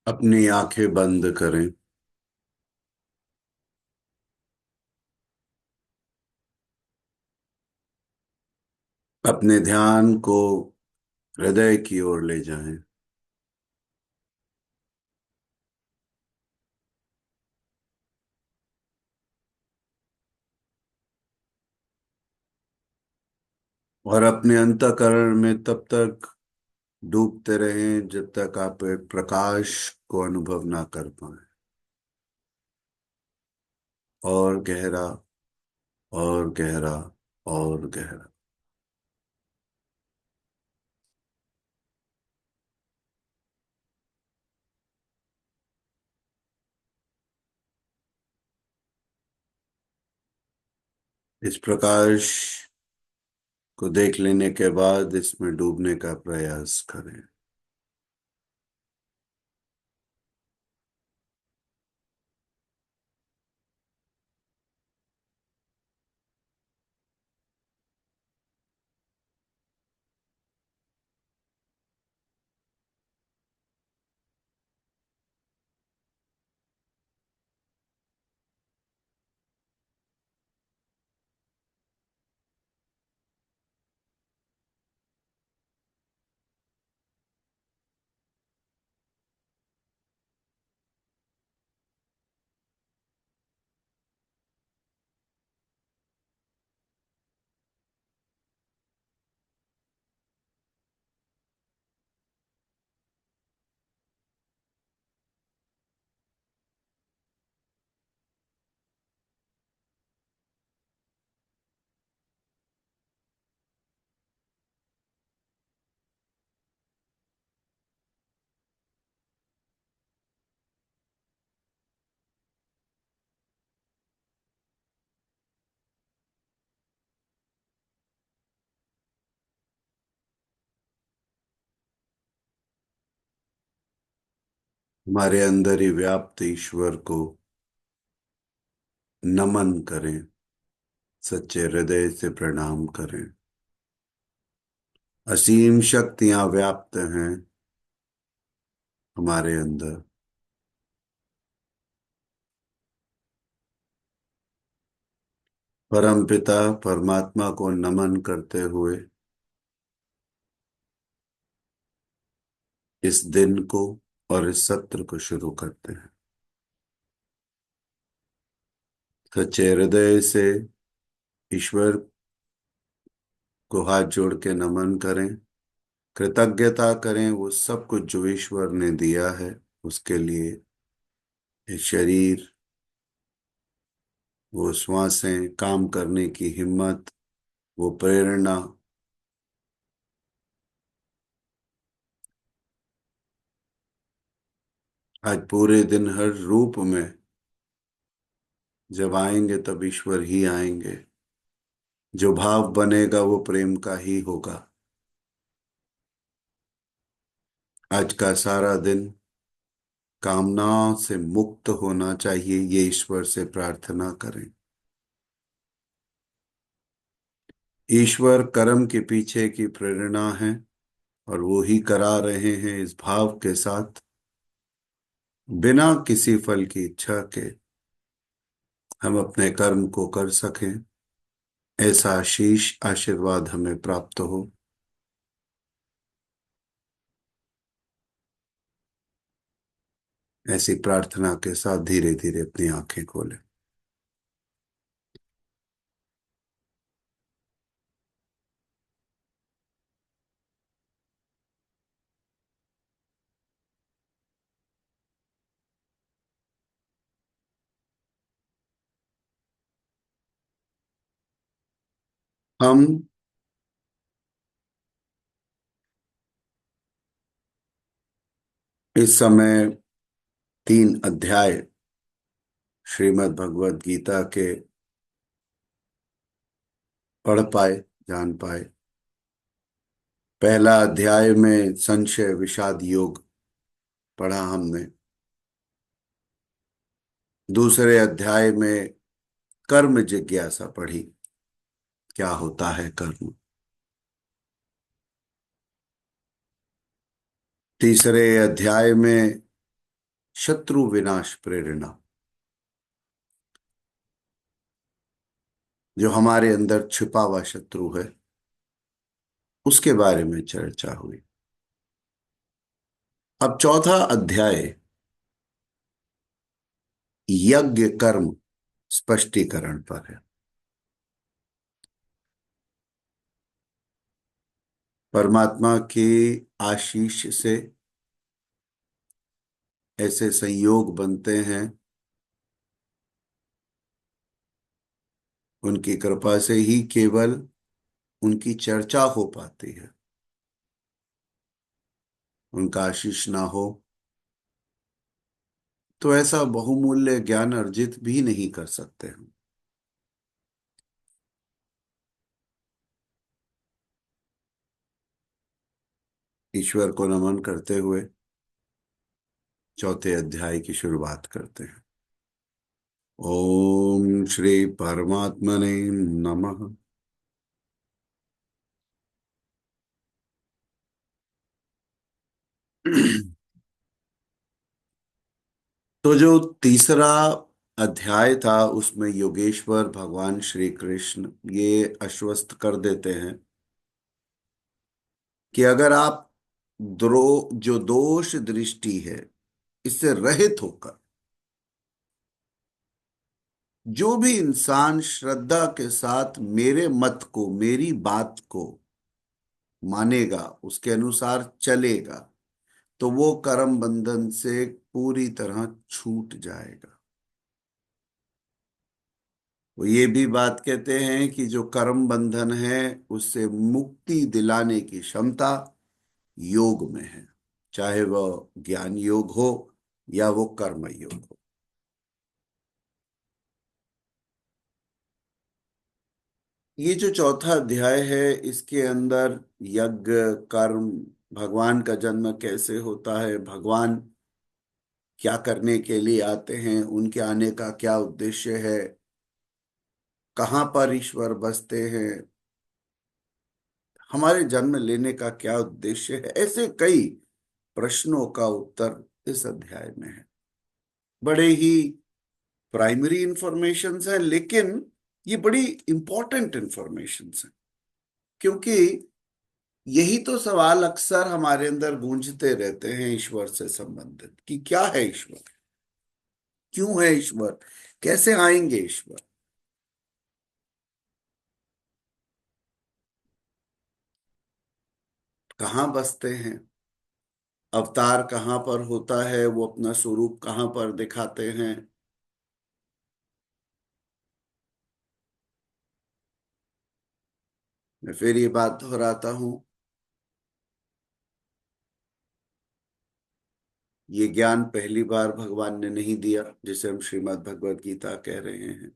अपनी आंखें बंद करें। अपने ध्यान को हृदय की ओर ले जाएं। और अपने अंतःकरण में तब तक डूबते रहें जब तक आप एक प्रकाश को अनुभव ना कर पाए। और गहरा, और गहरा, और गहरा। इस प्रकाश को देख लेने के बाद इसमें डूबने का प्रयास करें। हमारे अंदर ही व्याप्त ईश्वर को नमन करें। सच्चे हृदय से प्रणाम करें। असीम शक्तियां व्याप्त हैं हमारे अंदर। परम पिता परमात्मा को नमन करते हुए इस दिन को और इस सत्र को शुरू करते हैं। सच्चे हृदय से ईश्वर को हाथ जोड़ के नमन करें। कृतज्ञता करें वो सब कुछ जो ईश्वर ने दिया है उसके लिए। ये शरीर, वो श्वासें, काम करने की हिम्मत, वो प्रेरणा। आज पूरे दिन हर रूप में जब आएंगे तब ईश्वर ही आएंगे। जो भाव बनेगा वो प्रेम का ही होगा। आज का सारा दिन कामनाओं से मुक्त होना चाहिए, ये ईश्वर से प्रार्थना करें। ईश्वर कर्म के पीछे की प्रेरणा है और वो ही करा रहे हैं इस भाव के साथ, बिना किसी फल की इच्छा के हम अपने कर्म को कर सकें, ऐसा आशीष आशीर्वाद हमें प्राप्त हो। ऐसी प्रार्थना के साथ धीरे धीरे अपनी आंखें खोलें। हम इस समय 3 अध्याय श्रीमद् भगवत गीता के पढ़ पाए, जान पाए। पहला अध्याय में संशय विषाद योग पढ़ा हमने। दूसरे अध्याय में कर्म जिज्ञासा पढ़ी, क्या होता है कर्म। तीसरे अध्याय में शत्रु विनाश प्रेरणा, जो हमारे अंदर छिपा हुआ शत्रु है, उसके बारे में चर्चा हुई। अब चौथा अध्याय यज्ञ कर्म स्पष्टीकरण पर है। परमात्मा के आशीष से ऐसे संयोग बनते हैं, उनकी कृपा से ही केवल उनकी चर्चा हो पाती है। उनका आशीष ना हो तो ऐसा बहुमूल्य ज्ञान अर्जित भी नहीं कर सकते हम। ईश्वर को नमन करते हुए चौथे अध्याय की शुरुआत करते हैं। ओम श्री परमात्मने नमः। तो जो तीसरा अध्याय था उसमें योगेश्वर भगवान श्री कृष्ण ये आश्वस्त कर देते हैं कि अगर आप जो दोष दृष्टि है इससे रहित होकर जो भी इंसान श्रद्धा के साथ मेरे मत को, मेरी बात को मानेगा, उसके अनुसार चलेगा, तो वो कर्म बंधन से पूरी तरह छूट जाएगा। वो ये भी बात कहते हैं कि जो कर्म बंधन है उससे मुक्ति दिलाने की क्षमता योग में है, चाहे वह ज्ञान योग हो या वो कर्म योग हो। ये जो चौथा अध्याय है इसके अंदर यज्ञ कर्म, भगवान का जन्म कैसे होता है, भगवान क्या करने के लिए आते हैं, उनके आने का क्या उद्देश्य है, कहाँ पर ईश्वर बसते हैं, हमारे जन्म लेने का क्या उद्देश्य है, ऐसे कई प्रश्नों का उत्तर इस अध्याय में है। बड़े ही प्राइमरी इंफॉर्मेशंस है, लेकिन ये बड़ी इंपॉर्टेंट इंफॉर्मेशंस है, क्योंकि यही तो सवाल अक्सर हमारे अंदर गूंजते रहते हैं ईश्वर से संबंधित, कि क्या है ईश्वर, क्यों है ईश्वर, कैसे आएंगे ईश्वर, कहाँ बसते हैं, अवतार कहाँ पर होता है, वो अपना स्वरूप कहाँ पर दिखाते हैं। मैं फिर ये बात दोहराता हूं, ये ज्ञान पहली बार भगवान ने नहीं दिया जिसे हम श्रीमद् भगवत गीता कह रहे हैं,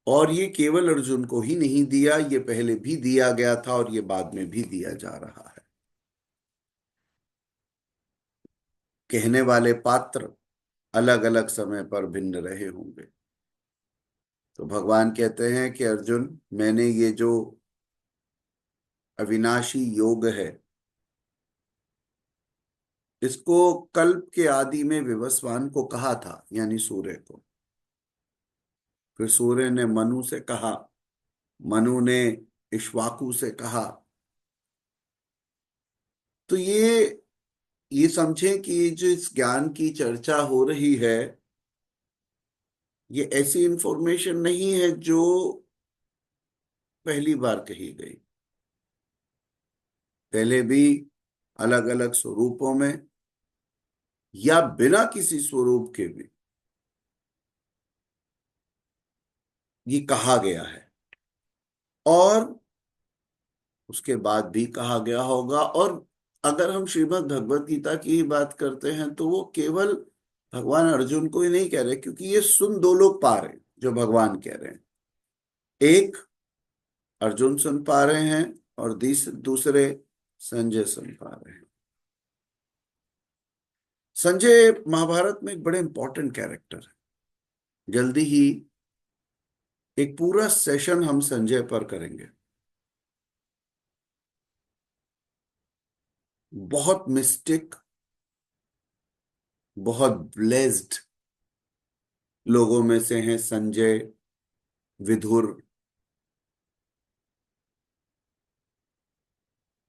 और ये केवल अर्जुन को ही नहीं दिया, ये पहले भी दिया गया था और ये बाद में भी दिया जा रहा है। कहने वाले पात्र अलग अलग समय पर भिन्न रहे होंगे। तो भगवान कहते हैं कि अर्जुन, मैंने ये जो अविनाशी योग है इसको कल्प के आदि में विवस्वान को कहा था, यानी सूर्य को। फिर सूर्य ने मनु से कहा, मनु ने इक्ष्वाकु से कहा। तो ये समझें कि जो इस ज्ञान की चर्चा हो रही है ये ऐसी इंफॉर्मेशन नहीं है जो पहली बार कही गई, पहले भी अलग अलग स्वरूपों में या बिना किसी स्वरूप के भी ये कहा गया है, और उसके बाद भी कहा गया होगा। और अगर हम श्रीमद् भगवत गीता की ही बात करते हैं तो वो केवल भगवान अर्जुन को ही नहीं कह रहे, क्योंकि ये सुन दो लोग पा रहे हैं जो भगवान कह रहे हैं। एक अर्जुन सुन पा रहे हैं और दूसरे संजय सुन पा रहे हैं। संजय महाभारत में एक बड़े इंपॉर्टेंट कैरेक्टर है। जल्दी ही एक पूरा सेशन हम संजय पर करेंगे। बहुत मिस्टिक, बहुत ब्लेस्ड लोगों में से हैं संजय, विधुर।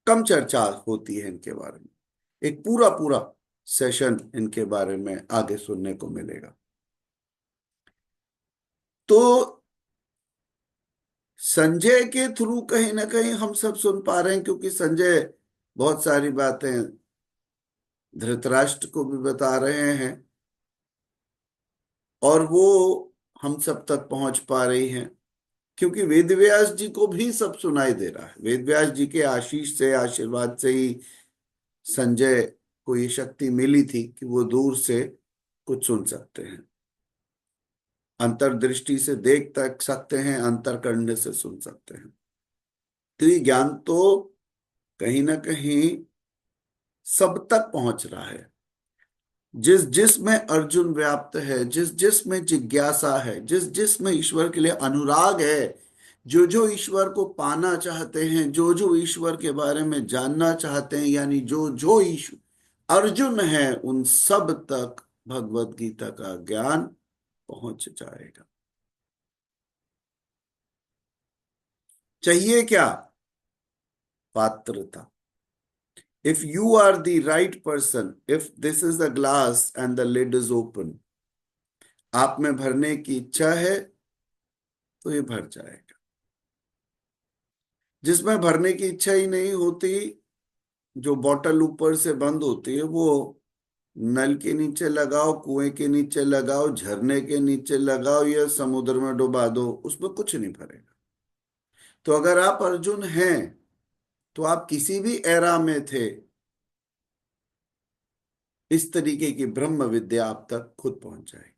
कम चर्चा होती है इनके बारे में। एक पूरा पूरा सेशन इनके बारे में आगे सुनने को मिलेगा। तो संजय के थ्रू कहीं ना कहीं हम सब सुन पा रहे हैं, क्योंकि संजय बहुत सारी बातें धृतराष्ट्र को भी बता रहे हैं, और वो हम सब तक पहुंच पा रही हैं, क्योंकि वेदव्यास जी को भी सब सुनाई दे रहा है। वेदव्यास जी के आशीष से, आशीर्वाद से ही संजय को ये शक्ति मिली थी कि वो दूर से कुछ सुन सकते हैं, अंतर्दृष्टि से देख तक सकते हैं, अंतर करने से सुन सकते हैं। तो ये ज्ञान तो कहीं ना कहीं सब तक पहुंच रहा है। जिस जिस में अर्जुन व्याप्त है, जिस जिस में जिज्ञासा है, जिस जिस में ईश्वर के लिए अनुराग है, जो जो ईश्वर को पाना चाहते हैं, जो जो ईश्वर के बारे में जानना चाहते हैं, यानी जो जो ईश्वर अर्जुन है, उन सब तक भगवत गीता का ज्ञान पहुंच जाएगा। चाहिए क्या? पात्रता। If you are the right person, if this is the glass and the lid is open, आप में भरने की इच्छा है तो ये भर जाएगा। जिसमें भरने की इच्छा ही नहीं होती, जो बोतल ऊपर से बंद होती है, वो नल के नीचे लगाओ, कुएं के नीचे लगाओ, झरने के नीचे लगाओ, या समुद्र में डुबा दो, उसमें कुछ नहीं भरेगा। तो अगर आप अर्जुन हैं, तो आप किसी भी एरा में थे, इस तरीके की ब्रह्म विद्या आप तक खुद पहुंच जाएगी।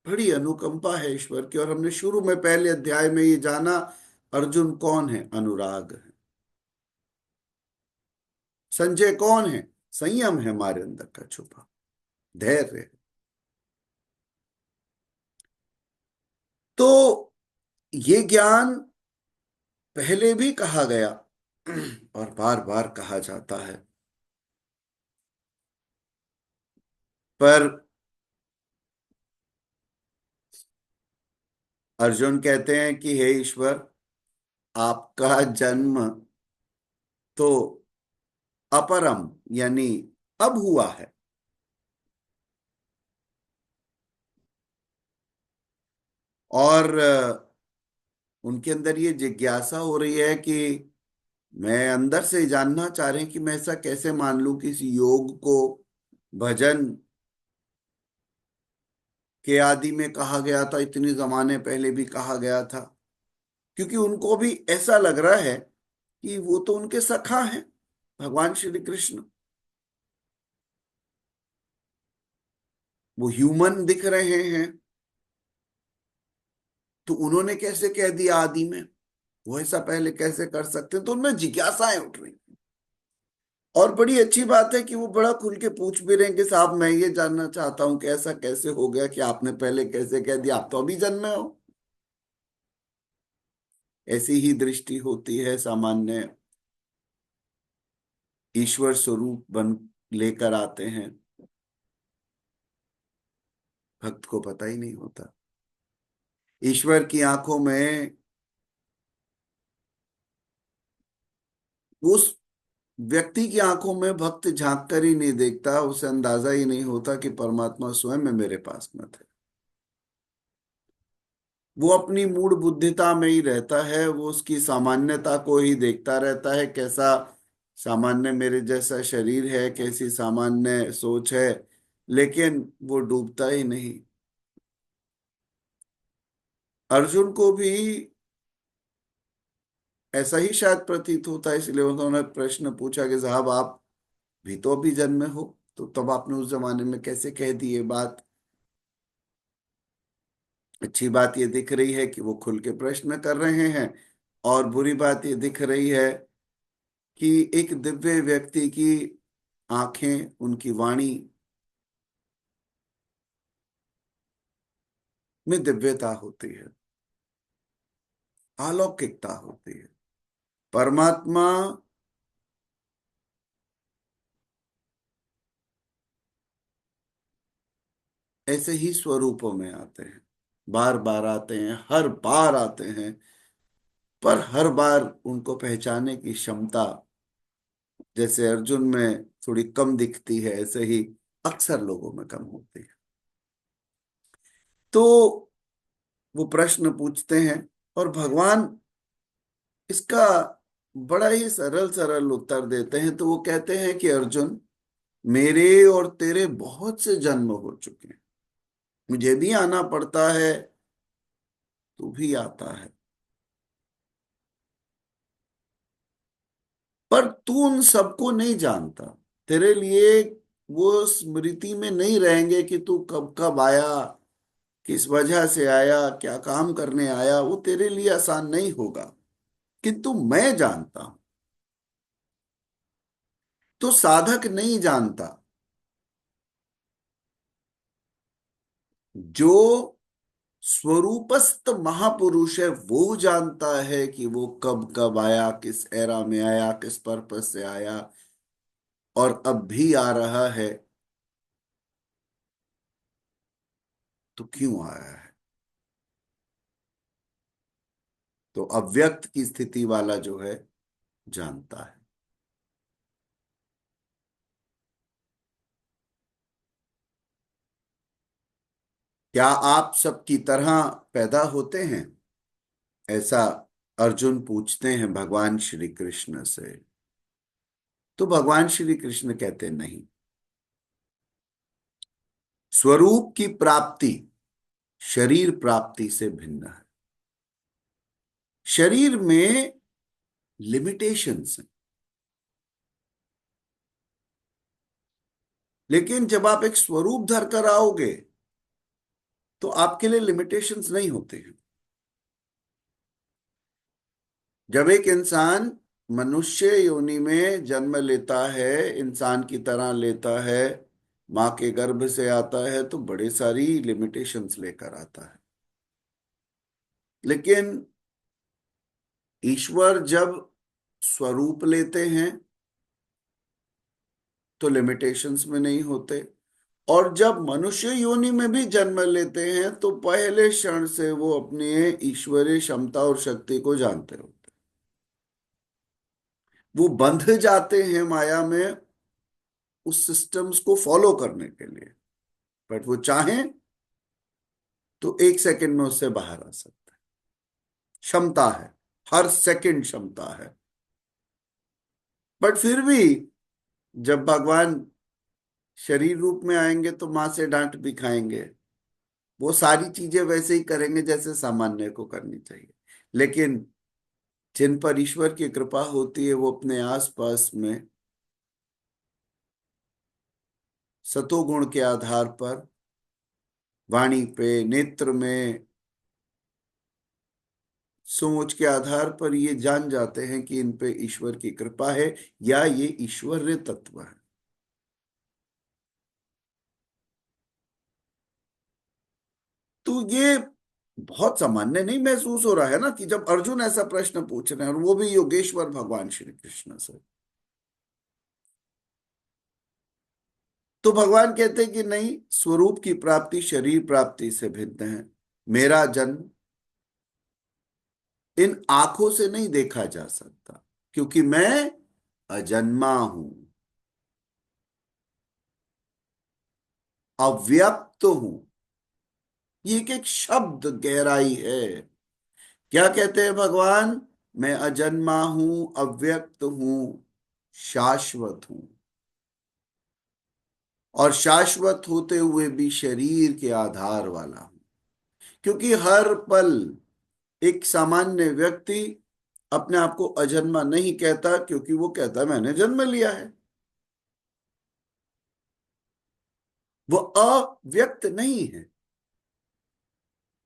बड़ी अनुकंपा है ईश्वर की। और हमने शुरू में पहले अध्याय में ये जाना, अर्जुन कौन है? अनुराग है। संजय कौन है? संयम है हमारे अंदर का छुपा, धैर्य है। तो ये ज्ञान पहले भी कहा गया और बार बार कहा जाता है, पर अर्जुन कहते हैं कि हे ईश्वर, आपका जन्म तो अपरम, यानी अब हुआ है, और उनके अंदर ये जिज्ञासा हो रही है कि मैं अंदर से जानना चाह रहे हैं कि मैं ऐसा कैसे मान लूं कि इस योग को भजन के आदि में कहा गया था, इतने जमाने पहले भी कहा गया था। क्योंकि उनको भी ऐसा लग रहा है कि वो तो उनके सखा हैं, भगवान श्री कृष्ण। वो ह्यूमन दिख रहे हैं, तो उन्होंने कैसे कह दिया आदि में? वो ऐसा पहले कैसे कर सकते हैं? तो उनमें जिज्ञासाएं उठ रही। और बड़ी अच्छी बात है कि वो बड़ा खुल के पूछ भी रहे हैं कि साहब, मैं ये जानना चाहता हूं कि ऐसा कैसे हो गया कि आपने पहले कैसे कह दिया, आप तो अभी जन्मे हो। ऐसी ही दृष्टि होती है सामान्य, ईश्वर स्वरूप बन लेकर आते हैं, भक्त को पता ही नहीं होता। ईश्वर की आंखों में, उस व्यक्ति की आंखों में भक्त झांक कर ही नहीं देखता, उसे अंदाजा ही नहीं होता कि परमात्मा स्वयं में मेरे पास में थे। वो अपनी मूढ़ बुद्धिता में ही रहता है, वो उसकी सामान्यता को ही देखता रहता है, कैसा सामान्य मेरे जैसा शरीर है, कैसी सामान्य सोच है, लेकिन वो डूबता ही नहीं। अर्जुन को भी ऐसा ही शायद प्रतीत होता है, इसलिए उन्होंने प्रश्न पूछा कि साहब, आप भी तो अभी जन्मे हो, तो तब आपने उस जमाने में कैसे कह दी ये बात? अच्छी बात ये दिख रही है कि वो खुल के प्रश्न कर रहे हैं, और बुरी बात ये दिख रही है कि एक दिव्य व्यक्ति की आंखें, उनकी वाणी में दिव्यता होती है, अलौकिकता होती है। परमात्मा ऐसे ही स्वरूपों में आते हैं, बार बार आते हैं, हर बार आते हैं, पर हर बार उनको पहचानने की क्षमता जैसे अर्जुन में थोड़ी कम दिखती है, ऐसे ही अक्सर लोगों में कम होती है। तो वो प्रश्न पूछते हैं और भगवान इसका बड़ा ही सरल सरल उत्तर देते हैं। तो वो कहते हैं कि अर्जुन, मेरे और तेरे बहुत से जन्म हो चुके हैं, मुझे भी आना पड़ता है, तू भी आता है, पर तू उन सबको नहीं जानता। तेरे लिए वो स्मृति में नहीं रहेंगे कि तू कब कब आया, किस वजह से आया, क्या काम करने आया, वो तेरे लिए आसान नहीं होगा, किंतु मैं जानता हूं। तो साधक नहीं जानता, जो स्वरूपस्थ महापुरुष है वो जानता है कि वो कब कब आया, किस एरा में आया, किस पर्पस से आया, और अब भी आ रहा है, तो क्यों आया है। तो अव्यक्त की स्थिति वाला जो है जानता है। क्या आप सबकी तरह पैदा होते हैं, ऐसा अर्जुन पूछते हैं भगवान श्री कृष्ण से। तो भगवान श्री कृष्ण कहते नहीं, स्वरूप की प्राप्ति शरीर प्राप्ति से भिन्न है। शरीर में लिमिटेशंस हैं, लेकिन जब आप एक स्वरूप धर कर आओगे तो आपके लिए लिमिटेशंस नहीं होते हैं। जब एक इंसान मनुष्य योनि में जन्म लेता है, इंसान की तरह लेता है, माँ के गर्भ से आता है, तो बड़े सारी लिमिटेशंस लेकर आता है। लेकिन ईश्वर जब स्वरूप लेते हैं तो लिमिटेशंस में नहीं होते, और जब मनुष्य योनि में भी जन्म लेते हैं तो पहले क्षण से वो अपनी ईश्वरीय क्षमता और शक्ति को जानते होते। वो बंध जाते हैं माया में उस सिस्टम्स को फॉलो करने के लिए, बट वो चाहें तो एक सेकंड में उससे बाहर आ सकते हैं। क्षमता है, हर सेकंड क्षमता है। बट फिर भी जब भगवान शरीर रूप में आएंगे तो माँ से डांट भी खाएंगे, वो सारी चीजें वैसे ही करेंगे जैसे सामान्य को करनी चाहिए। लेकिन जिन पर ईश्वर की कृपा होती है वो अपने आसपास में सतोगुण के आधार पर, वाणी पे, नेत्र में, सोच के आधार पर ये जान जाते हैं कि इन पे ईश्वर की कृपा है या ये ईश्वरीय तत्व है। तो ये बहुत सामान्य नहीं महसूस हो रहा है ना कि जब अर्जुन ऐसा प्रश्न पूछ रहे हैं, और वो भी योगेश्वर भगवान श्री कृष्ण से। तो भगवान कहते हैं कि नहीं, स्वरूप की प्राप्ति शरीर प्राप्ति से भिन्न है। मेरा जन्म इन आंखों से नहीं देखा जा सकता, क्योंकि मैं अजन्मा हूं, अव्यक्त हूं। ये एक शब्द गहराई है। क्या कहते हैं भगवान? मैं अजन्मा हूं, अव्यक्त हूं, शाश्वत हूं, और शाश्वत होते हुए भी शरीर के आधार वाला हूं। क्योंकि हर पल एक सामान्य व्यक्ति अपने आप को अजन्मा नहीं कहता, क्योंकि वो कहता मैंने जन्म लिया है। वो अव्यक्त नहीं है,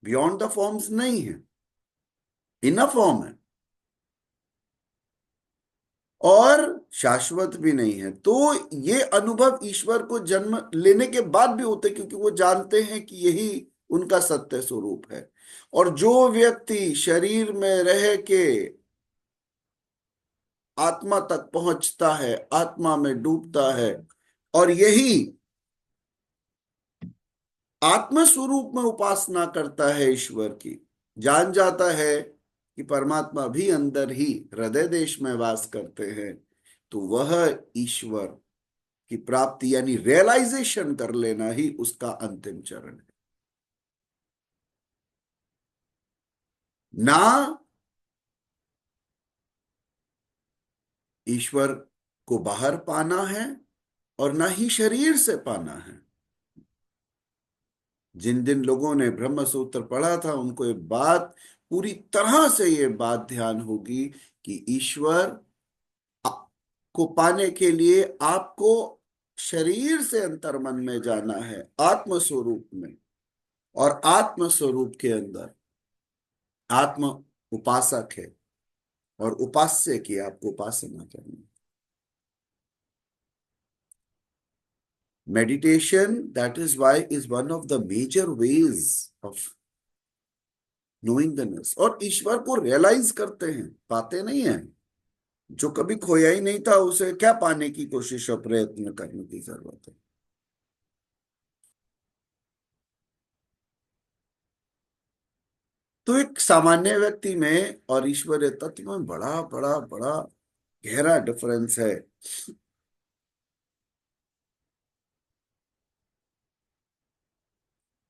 बियॉन्ड द फॉर्म्स नहीं है, इन अ फॉर्म है, और शाश्वत भी नहीं है। तो ये अनुभव ईश्वर को जन्म लेने के बाद भी होते, क्योंकि वो जानते हैं कि यही उनका सत्य स्वरूप है। और जो व्यक्ति शरीर में रह के आत्मा तक पहुंचता है, आत्मा में डूबता है, और यही आत्म स्वरूप में उपासना करता है ईश्वर की, जान जाता है कि परमात्मा भी अंदर ही हृदय देश में वास करते हैं, तो वह ईश्वर की प्राप्ति यानी रियलाइजेशन कर लेना ही उसका अंतिम चरण है। ना ईश्वर को बाहर पाना है और ना ही शरीर से पाना है। जिन जिन लोगों ने ब्रह्म सूत्र पढ़ा था उनको ये बात पूरी तरह से ये बात ध्यान होगी कि ईश्वर आ- को पाने के लिए आपको शरीर से अंतर्मन में जाना है, आत्म स्वरूप में। और आत्म स्वरूप के अंदर आत्म उपासक है और उपास्य की आपको उपासना करनी है। Meditation, that is why, is one of the major ways of knowing the ness। और ईश्वर को रियलाइज करते हैं, पाते नहीं है। जो कभी खोया ही नहीं था उसे क्या पाने की कोशिश और प्रयत्न करने की जरूरत है। तो एक सामान्य व्यक्ति में और ईश्वरीय तत्व में बड़ा बड़ा बड़ा गहरा डिफरेंस है।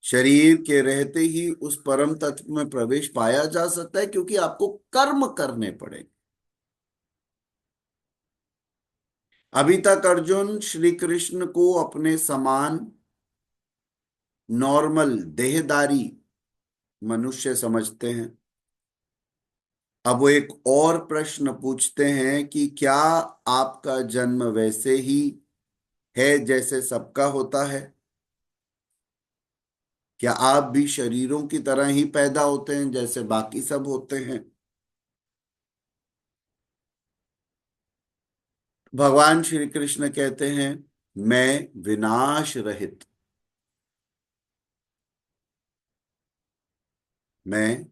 शरीर के रहते ही उस परम तत्व में प्रवेश पाया जा सकता है, क्योंकि आपको कर्म करने पड़ेंगे। अभी तक अर्जुन श्री कृष्ण को अपने समान नॉर्मल देहधारी मनुष्य समझते हैं। अब वो एक और प्रश्न पूछते हैं कि क्या आपका जन्म वैसे ही है जैसे सबका होता है? क्या आप भी शरीरों की तरह ही पैदा होते हैं जैसे बाकी सब होते हैं? भगवान श्री कृष्ण कहते हैं, मैं विनाश रहित, मैं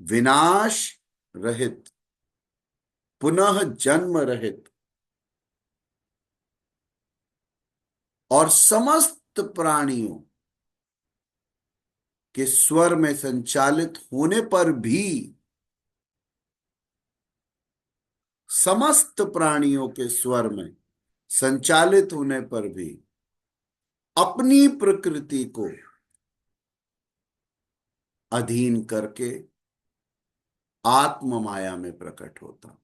विनाश रहित, पुनः जन्म रहित और समस्त प्राणियों के स्वर में संचालित होने पर भी, समस्त प्राणियों के स्वर में संचालित होने पर भी अपनी प्रकृति को अधीन करके आत्म माया में प्रकट होता।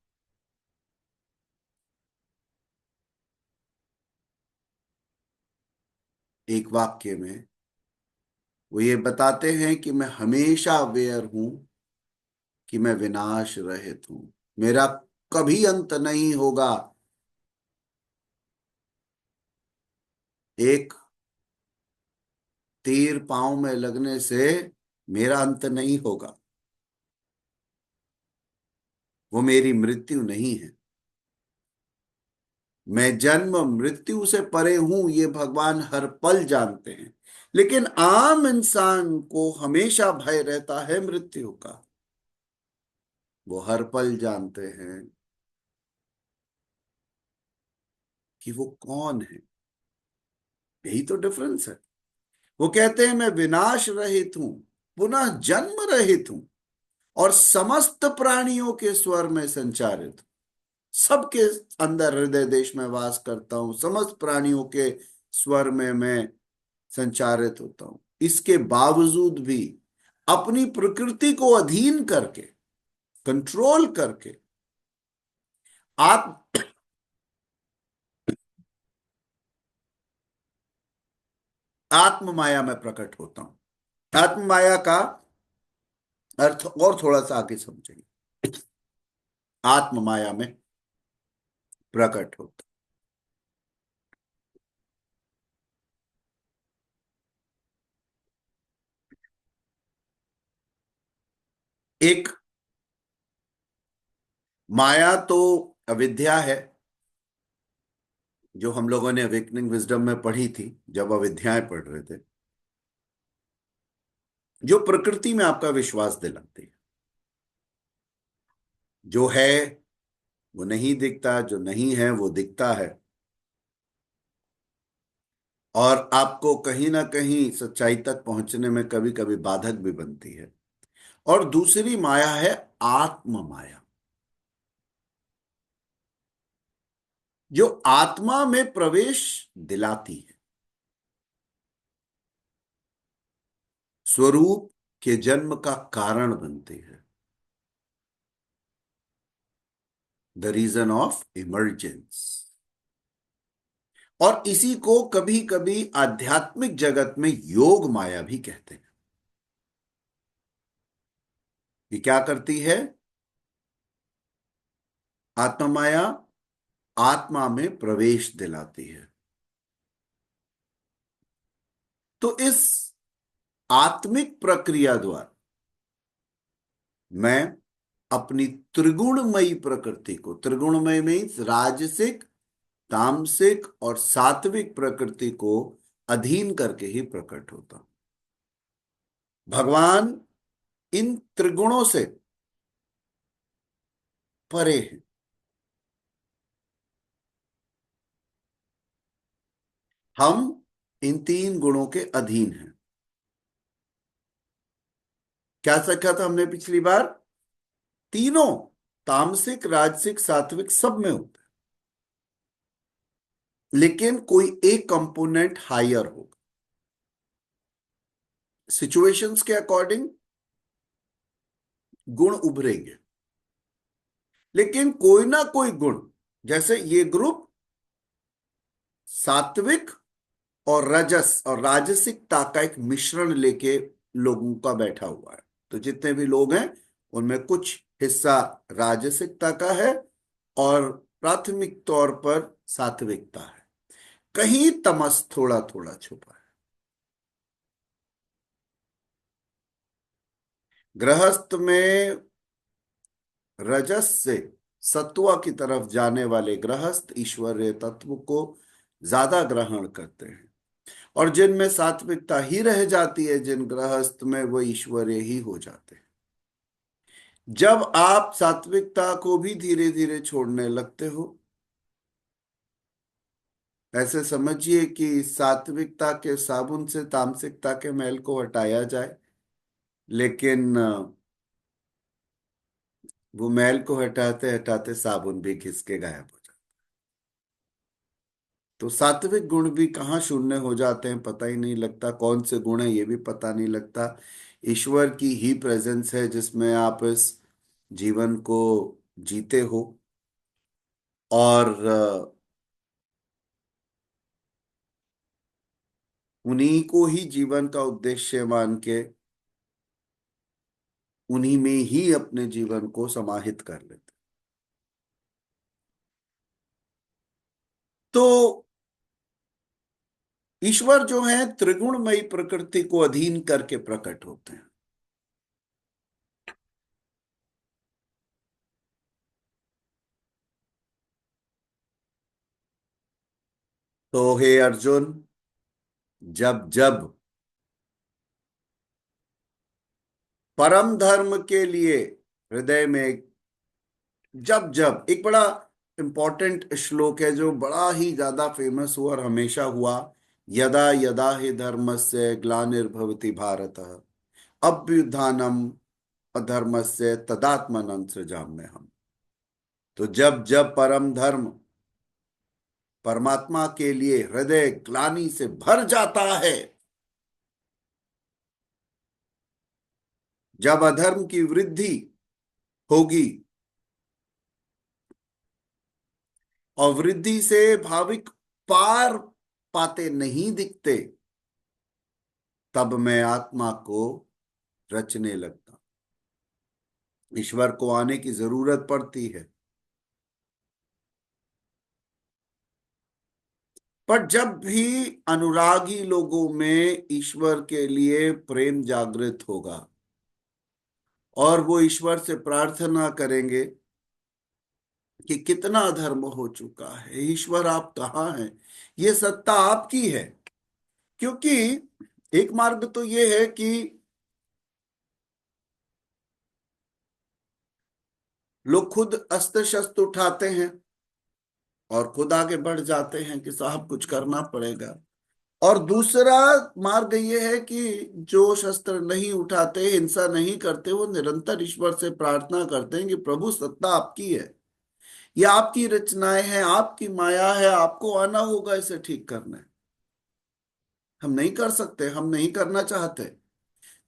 एक वाक्य में वो ये बताते हैं कि मैं हमेशा अवेयर हूं कि मैं विनाश रहित हूं, मेरा कभी अंत नहीं होगा। एक तीर पांव में लगने से मेरा अंत नहीं होगा, वो मेरी मृत्यु नहीं है। मैं जन्म मृत्यु से परे हूं, ये भगवान हर पल जानते हैं। लेकिन आम इंसान को हमेशा भय रहता है मृत्यु का। वो हर पल जानते हैं कि वो कौन है। यही तो डिफरेंस है। वो कहते हैं मैं विनाश रहित हूं, पुनः जन्म रहित हूं और समस्त प्राणियों के स्वर में संचारित हूं। सबके अंदर हृदय देश में वास करता हूं, समस्त प्राणियों के स्वर में मैं संचारित होता हूं। इसके बावजूद भी अपनी प्रकृति को अधीन करके, कंट्रोल करके आत्म आत्म माया में प्रकट होता हूं। आत्म माया का अर्थ और थोड़ा सा आगे समझेंगे। आत्म माया में प्रकट होता। एक माया तो अविद्या है, जो हम लोगों ने अवेकनिंग विजडम में पढ़ी थी जब अविद्याएं पढ़ रहे थे, जो प्रकृति में आपका विश्वास दिलाती है। जो है वो नहीं दिखता, जो नहीं है वो दिखता है। और आपको कहीं ना कहीं सच्चाई तक पहुंचने में कभी कभी बाधक भी बनती है। और दूसरी माया है आत्म माया, जो आत्मा में प्रवेश दिलाती है, स्वरूप के जन्म का कारण बनती है, द रीजन ऑफ इमर्जेंस। और इसी को कभी कभी आध्यात्मिक जगत में योग माया भी कहते हैं। ये क्या करती है? आत्म माया आत्मा में प्रवेश दिलाती है। तो इस आत्मिक प्रक्रिया द्वारा मैं अपनी त्रिगुणमयी प्रकृति को, त्रिगुणमय मीन्स राजसिक, तामसिक और सात्विक प्रकृति को अधीन करके ही प्रकट होता हूं। भगवान इन त्रिगुणों से परे हैं। हम इन तीन गुणों के अधीन हैं। क्या सीखा था हमने पिछली बार? तीनों, तामसिक राजसिक सात्विक सब में होता है, लेकिन कोई एक कंपोनेंट हायर होगा सिचुएशंस के अकॉर्डिंग, गुण उभरेंगे। लेकिन कोई ना कोई गुण, जैसे ये ग्रुप सात्विक और रजस और राजसिकता का एक मिश्रण लेके लोगों का बैठा हुआ है। तो जितने भी लोग हैं उनमें कुछ हिस्सा राजसिकता का है और प्राथमिक तौर पर सात्विकता है। कहीं तमस थोड़ा थोड़ा छुपा है। गृहस्थ में रजस से सत्वा की तरफ जाने वाले गृहस्थ ईश्वरीय तत्व को ज्यादा ग्रहण करते हैं, और जिनमें सात्विकता ही रह जाती है, जिन गृहस्थ में, वो ईश्वरीय ही हो जाते हैं। जब आप सात्विकता को भी धीरे धीरे छोड़ने लगते हो, ऐसे समझिए कि सात्विकता के साबुन से तामसिकता के मैल को हटाया जाए, लेकिन वो मैल को हटाते हटाते साबुन भी घिस के गायब हो जाता। तो सात्विक गुण भी कहाँ शून्य हो जाते हैं पता ही नहीं लगता, कौन से गुण है ये भी पता नहीं लगता। ईश्वर की ही प्रेजेंस है जिसमें आप इस जीवन को जीते हो, और उन्हीं को ही जीवन का उद्देश्य मान के उन्हीं में ही अपने जीवन को समाहित कर लेते। तो ईश्वर जो है त्रिगुणमयी प्रकृति को अधीन करके प्रकट होते हैं। तो हे अर्जुन, जब जब परम धर्म के लिए हृदय में, जब जब, एक बड़ा इंपॉर्टेंट श्लोक है जो बड़ा ही ज्यादा फेमस हुआ और हमेशा हुआ, यदा यदा हि धर्मस्य ग्लानिर्भवति भारत अभ्युत्थानम अधर्मस्य तदात्मनं सृजाम्यहम्। तो जब जब परम धर्म, परमात्मा के लिए हृदय ग्लानि से भर जाता है, जब अधर्म की वृद्धि होगी और वृद्धि से भाविक पार पाते नहीं दिखते, तब मैं आत्मा को रचने लगता। ईश्वर को आने की जरूरत पड़ती है। पर जब भी अनुरागी लोगों में ईश्वर के लिए प्रेम जागृत होगा और वो ईश्वर से प्रार्थना करेंगे कि कितना अधर्म हो चुका है, ईश्वर आप कहाँ हैं, ये सत्ता आपकी है। क्योंकि एक मार्ग तो ये है कि लोग खुद अस्त्र शस्त्र उठाते हैं और खुद आगे बढ़ जाते हैं कि साहब कुछ करना पड़ेगा, और दूसरा मार्ग ये है कि जो शस्त्र नहीं उठाते, हिंसा नहीं करते, वो निरंतर ईश्वर से प्रार्थना करते हैं कि प्रभु सत्ता आपकी है, ये आपकी रचनाएं हैं, आपकी माया है, आपको आना होगा इसे ठीक करने। हम नहीं कर सकते, हम नहीं करना चाहते।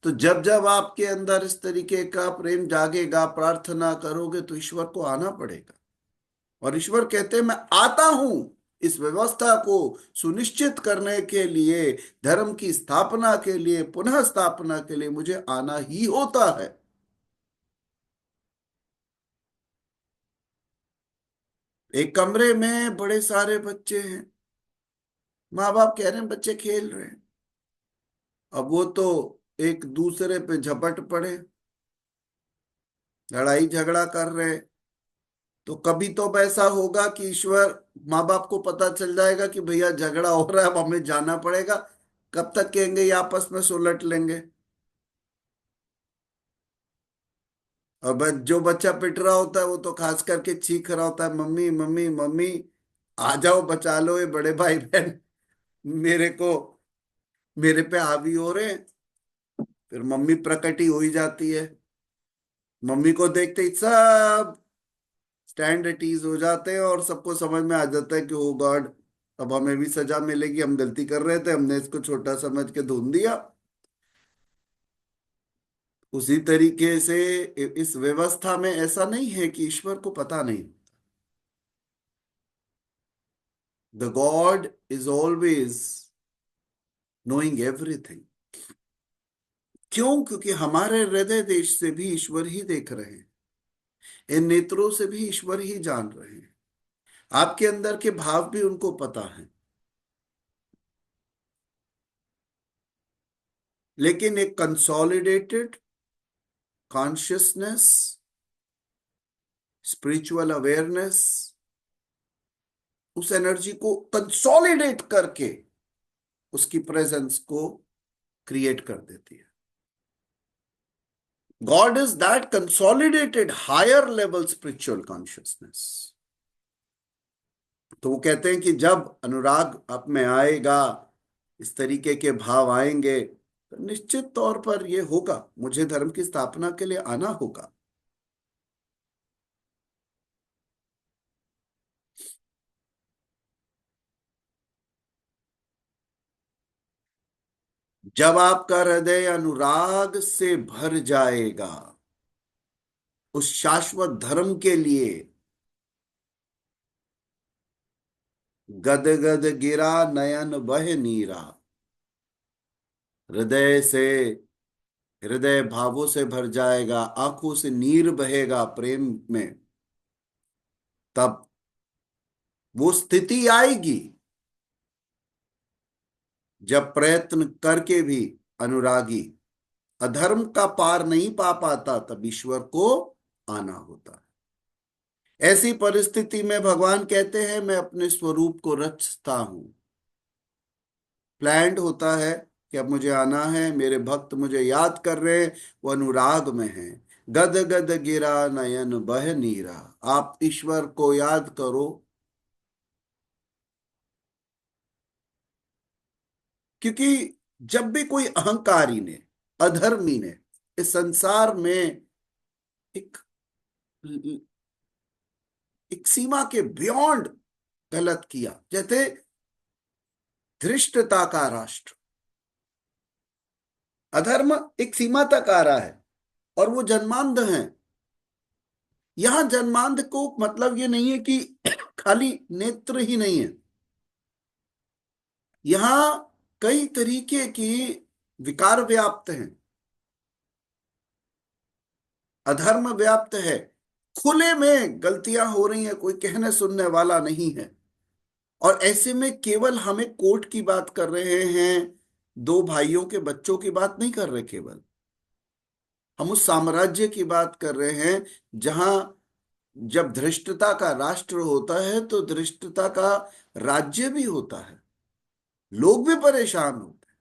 तो जब जब आपके अंदर इस तरीके का प्रेम जागेगा, प्रार्थना करोगे, तो ईश्वर को आना पड़ेगा। और ईश्वर कहते हैं मैं आता हूं इस व्यवस्था को सुनिश्चित करने के लिए, धर्म की स्थापना के लिए, पुनः स्थापना के लिए मुझे आना ही होता है। एक कमरे में बड़े सारे बच्चे हैं, माँ बाप कह रहे हैं बच्चे खेल रहे हैं, अब वो तो एक दूसरे पे झपट पड़े, लड़ाई झगड़ा कर रहे हैं। तो कभी तो ऐसा होगा कि ईश्वर, माँ बाप को पता चल जाएगा कि भैया झगड़ा हो रहा है, अब हमें जाना पड़ेगा। कब तक कहेंगे ये आपस में सुलट लेंगे। और जो बच्चा पिट रहा होता है वो तो खास करके चीख रहा होता है, मम्मी मम्मी मम्मी, आ जाओ बचा लो, ये बड़े भाई बहन मेरे को, मेरे पे हावी हो रहे हैं। फिर मम्मी प्रकट ही हो ही जाती है। मम्मी को देखते ही सब स्टैंड एट ईज हो जाते हैं और सबको समझ में आ जाता है कि ओ गॉड, अब हमें भी सजा मिलेगी, हम गलती कर रहे थे, हमने इसको छोटा समझ के धुन दिया। उसी तरीके से इस व्यवस्था में ऐसा नहीं है कि ईश्वर को पता नहीं। The God is always knowing everything. क्यों? क्योंकि हमारे हृदय देश से भी ईश्वर ही देख रहे हैं, इन नेत्रों से भी ईश्वर ही जान रहे हैं, आपके अंदर के भाव भी उनको पता है। लेकिन एक कंसोलिडेटेड कॉन्शियसनेस, स्पिरिचुअल अवेयरनेस, उस एनर्जी को कंसोलिडेट करके उसकी प्रेजेंस को क्रिएट कर देती है। God is that consolidated higher level spiritual consciousness. तो वो कहते हैं कि जब अनुराग आप में आएगा, इस तरीके के भाव आएंगे, तो निश्चित तौर पर ये होगा, मुझे धर्म की स्थापना के लिए आना होगा। जब आपका हृदय अनुराग से भर जाएगा उस शाश्वत धर्म के लिए, गद गद गिरा नयन बह नीरा, हृदय से, हृदय भावों से भर जाएगा, आंखों से नीर बहेगा प्रेम में, तब वो स्थिति आएगी जब प्रयत्न करके भी अनुरागी अधर्म का पार नहीं पा पाता, तब ईश्वर को आना होता है। ऐसी परिस्थिति में भगवान कहते हैं मैं अपने स्वरूप को रचता हूं। प्लान्ड होता है कि अब मुझे आना है, मेरे भक्त मुझे याद कर रहे हैं, वो अनुराग में है। गद गद गिरा नयन बह नीरा, आप ईश्वर को याद करो। क्योंकि जब भी कोई अहंकारी ने, अधर्मी ने इस संसार में एक एक सीमा के बियॉन्ड गलत किया, जैसे धृष्टता का राष्ट्र, अधर्म एक सीमा तक आ रहा है और वो जन्मांध हैं। यहां जन्मांध को मतलब ये नहीं है कि खाली नेत्र ही नहीं है, यहां कई तरीके की विकार व्याप्त हैं, अधर्म व्याप्त है, खुले में गलतियां हो रही हैं, कोई कहने सुनने वाला नहीं है। और ऐसे में केवल हमें कोर्ट की बात कर रहे हैं, दो भाइयों के बच्चों की बात नहीं कर रहे केवल, हम उस साम्राज्य की बात कर रहे हैं जहां जब धृष्टता का राष्ट्र होता है तो धृष्टता का राज्य भी होता है, लोग भी परेशान होते हैं।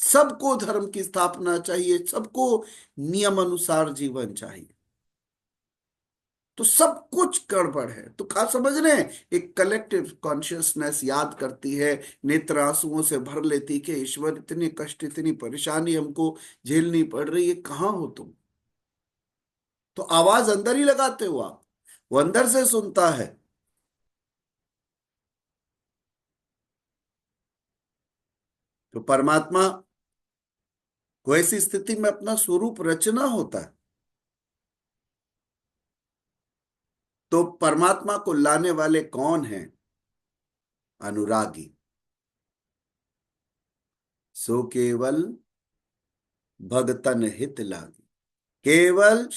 सबको धर्म की स्थापना चाहिए, सबको नियम अनुसार जीवन चाहिए। तो सब कुछ गड़बड़ है। तो खा समझ रहे हैं, एक कलेक्टिव कॉन्शियसनेस याद करती है, नेत्र आंसुओं से भर लेती कि ईश्वर इतने कष्ट इतनी परेशानी हमको झेलनी पड़ रही है, कहाँ हो तुम। तो आवाज अंदर ही लगाते हो आप, वो अंदर से सुनता है। तो परमात्मा को ऐसी स्थिति में अपना स्वरूप रचना होता है। तो परमात्मा को लाने वाले कौन हैं? अनुरागी। सो केवल भगतन हित लागी। केवल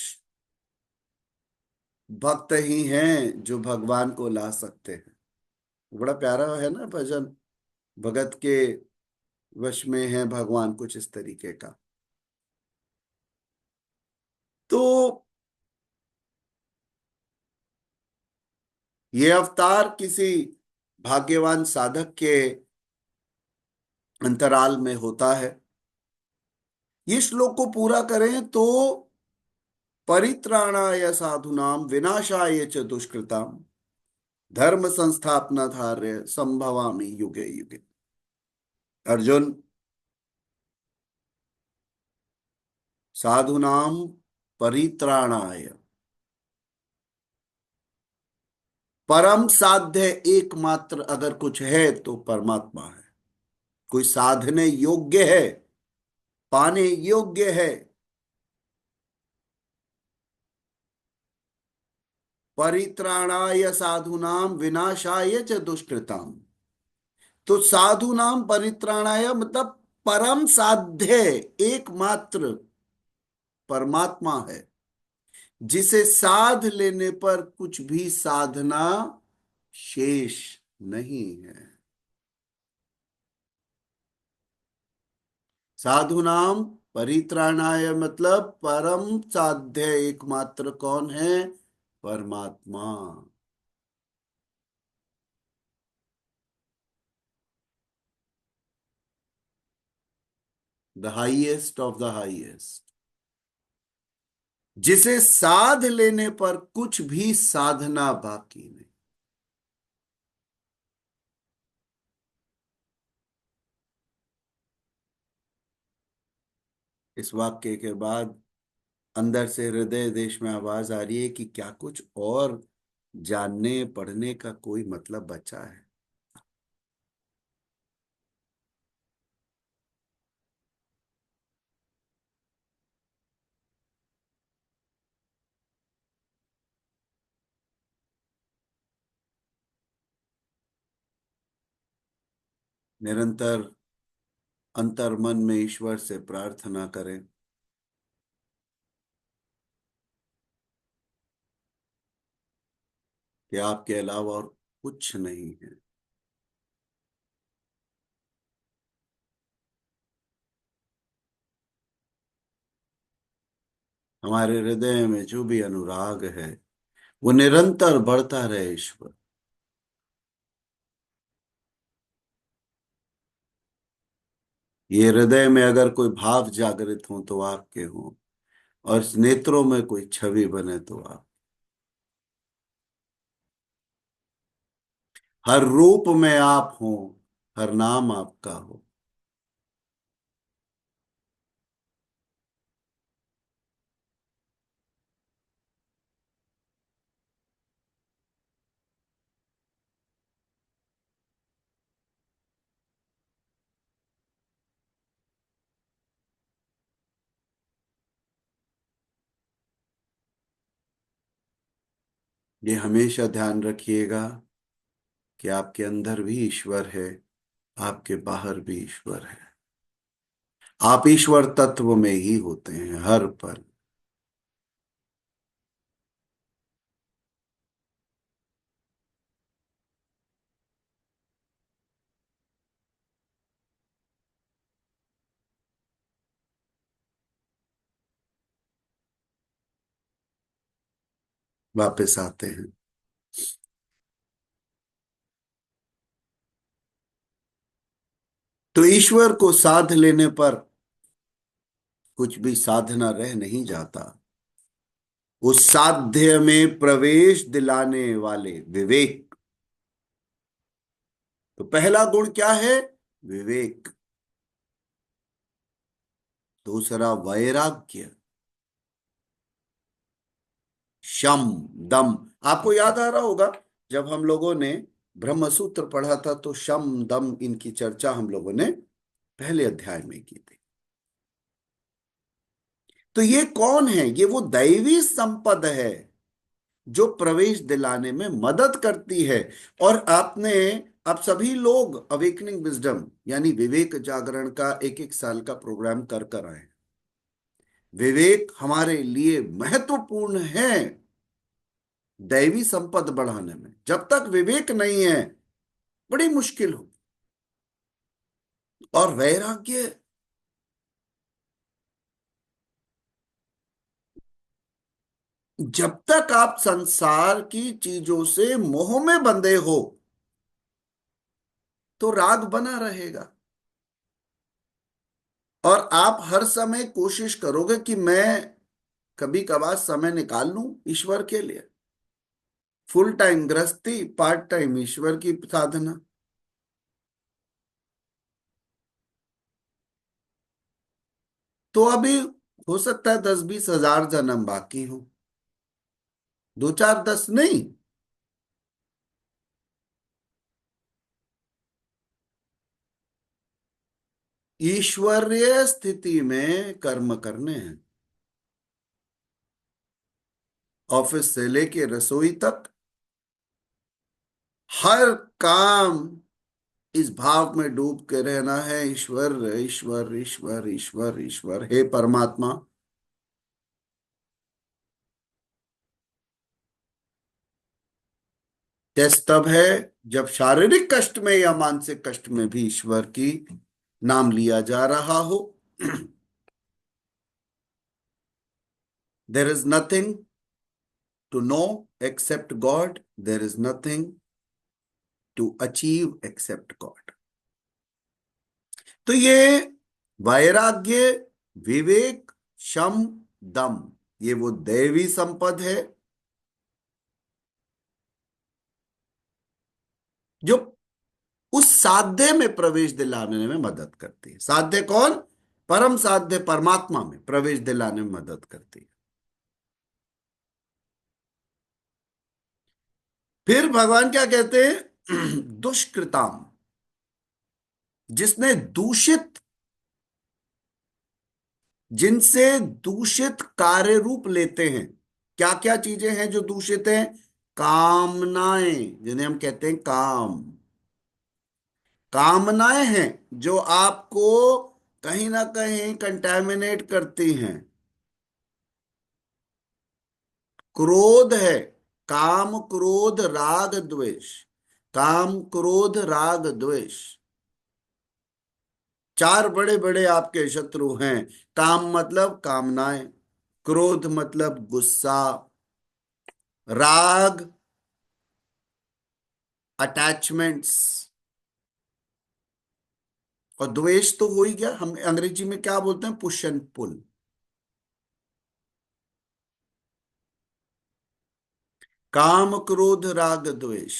भक्त ही हैं जो भगवान को ला सकते हैं। बड़ा प्यारा है ना भजन, भगत के वश में है भगवान, कुछ इस तरीके का। तो ये अवतार किसी भाग्यवान साधक के अंतराल में होता है। ये श्लोक को पूरा करें तो परित्राणाय साधुनाम विनाशाय च दुष्कृताम धर्म संस्थापनार्थाय संभवामि युगे युगे। अर्जुन, साधुनाम परित्राणाय, परम साध्य एकमात्र अगर कुछ है तो परमात्मा है। कोई साधने योग्य है, पाने योग्य है, परित्राणाय साधुनाम विनाशाय च दुष्कृताम। तो साधुनाम परित्राणाय मतलब परम साध्य एकमात्र परमात्मा है, जिसे साध लेने पर कुछ भी साधना शेष नहीं है। साधु नाम परित्राणाय मतलब परम साध्य एकमात्र कौन है? परमात्मा। The highest of the highest, जिसे साध लेने पर कुछ भी साधना बाकी नहीं। इस वाक्य के बाद अंदर से हृदय देश में आवाज आ रही है कि क्या कुछ और जानने पढ़ने का कोई मतलब बचा है? निरंतर अंतर मन में ईश्वर से प्रार्थना करें कि आपके अलावा और कुछ नहीं है। हमारे हृदय में जो भी अनुराग है वो निरंतर बढ़ता रहे ईश्वर। ये हृदय में अगर कोई भाव जागृत हो तो आपके हो, और इस नेत्रों में कोई छवि बने तो आप। हर रूप में आप हो, हर नाम आपका हो। ये हमेशा ध्यान रखिएगा कि आपके अंदर भी ईश्वर है, आपके बाहर भी ईश्वर है। आप ईश्वर तत्व में ही होते हैं हर पल। वापस आते हैं। तो ईश्वर को साध लेने पर कुछ भी साधना रह नहीं जाता। उस साध्य में प्रवेश दिलाने वाले विवेक। तो पहला गुण क्या है? विवेक। दूसरा वैराग्य, शम, दम। आपको याद आ रहा होगा, जब हम लोगों ने ब्रह्म सूत्र पढ़ा था तो शम दम इनकी चर्चा हम लोगों ने पहले अध्याय में की थी। तो ये कौन है? ये वो दैवी संपद है जो प्रवेश दिलाने में मदद करती है। और आपने, आप सभी लोग अवेकनिंग विजडम यानी विवेक जागरण का एक एक साल का प्रोग्राम कर कर आए। विवेक हमारे लिए महत्वपूर्ण है दैवी संपद बढ़ाने में। जब तक विवेक नहीं है बड़ी मुश्किल हो। और वैराग्य, जब तक आप संसार की चीजों से मोह में बंधे हो तो राग बना रहेगा। और आप हर समय कोशिश करोगे कि मैं कभी कभार समय निकाल लूं ईश्वर के लिए। फुल टाइम गृहस्थी, पार्ट टाइम ईश्वर की साधना। तो अभी हो सकता है 10-20 हजार जन्म बाकी हो, दो चार 10 नहीं। ईश्वरीय स्थिति में कर्म करने हैं। ऑफिस से लेके रसोई तक हर काम इस भाव में डूब के रहना है, ईश्वर ईश्वर ईश्वर ईश्वर ईश्वर, हे परमात्मा। टेस्ट तब है जब शारीरिक कष्ट में या मानसिक कष्ट में भी ईश्वर की नाम लिया जा रहा हो। There is nothing to know except God, there is nothing to achieve except God. तो ये वैराग्य, विवेक, शम, दम, ये वो दैवी संपद है जो उस साध्य में प्रवेश दिलाने में मदद करती है। साध्य कौन? परम साध्य परमात्मा में प्रवेश दिलाने में मदद करती है। फिर भगवान क्या कहते हैं? दुष्कृताम, जिसने दूषित, जिनसे दूषित कार्य रूप लेते हैं। क्या क्या चीजें हैं जो दूषित हैं? कामनाएं, जिन्हें हम कहते हैं काम। कामनाएं हैं जो आपको कहीं ना कहीं कंटेमिनेट करती हैं। क्रोध है, काम क्रोध राग द्वेष। काम क्रोध राग द्वेष, चार बड़े बड़े आपके शत्रु हैं। काम मतलब कामनाएं, क्रोध मतलब गुस्सा, राग अटैचमेंट्स, और द्वेष तो हो ही गया। हम अंग्रेजी में क्या बोलते हैं? Push and pull. काम क्रोध राग द्वेष।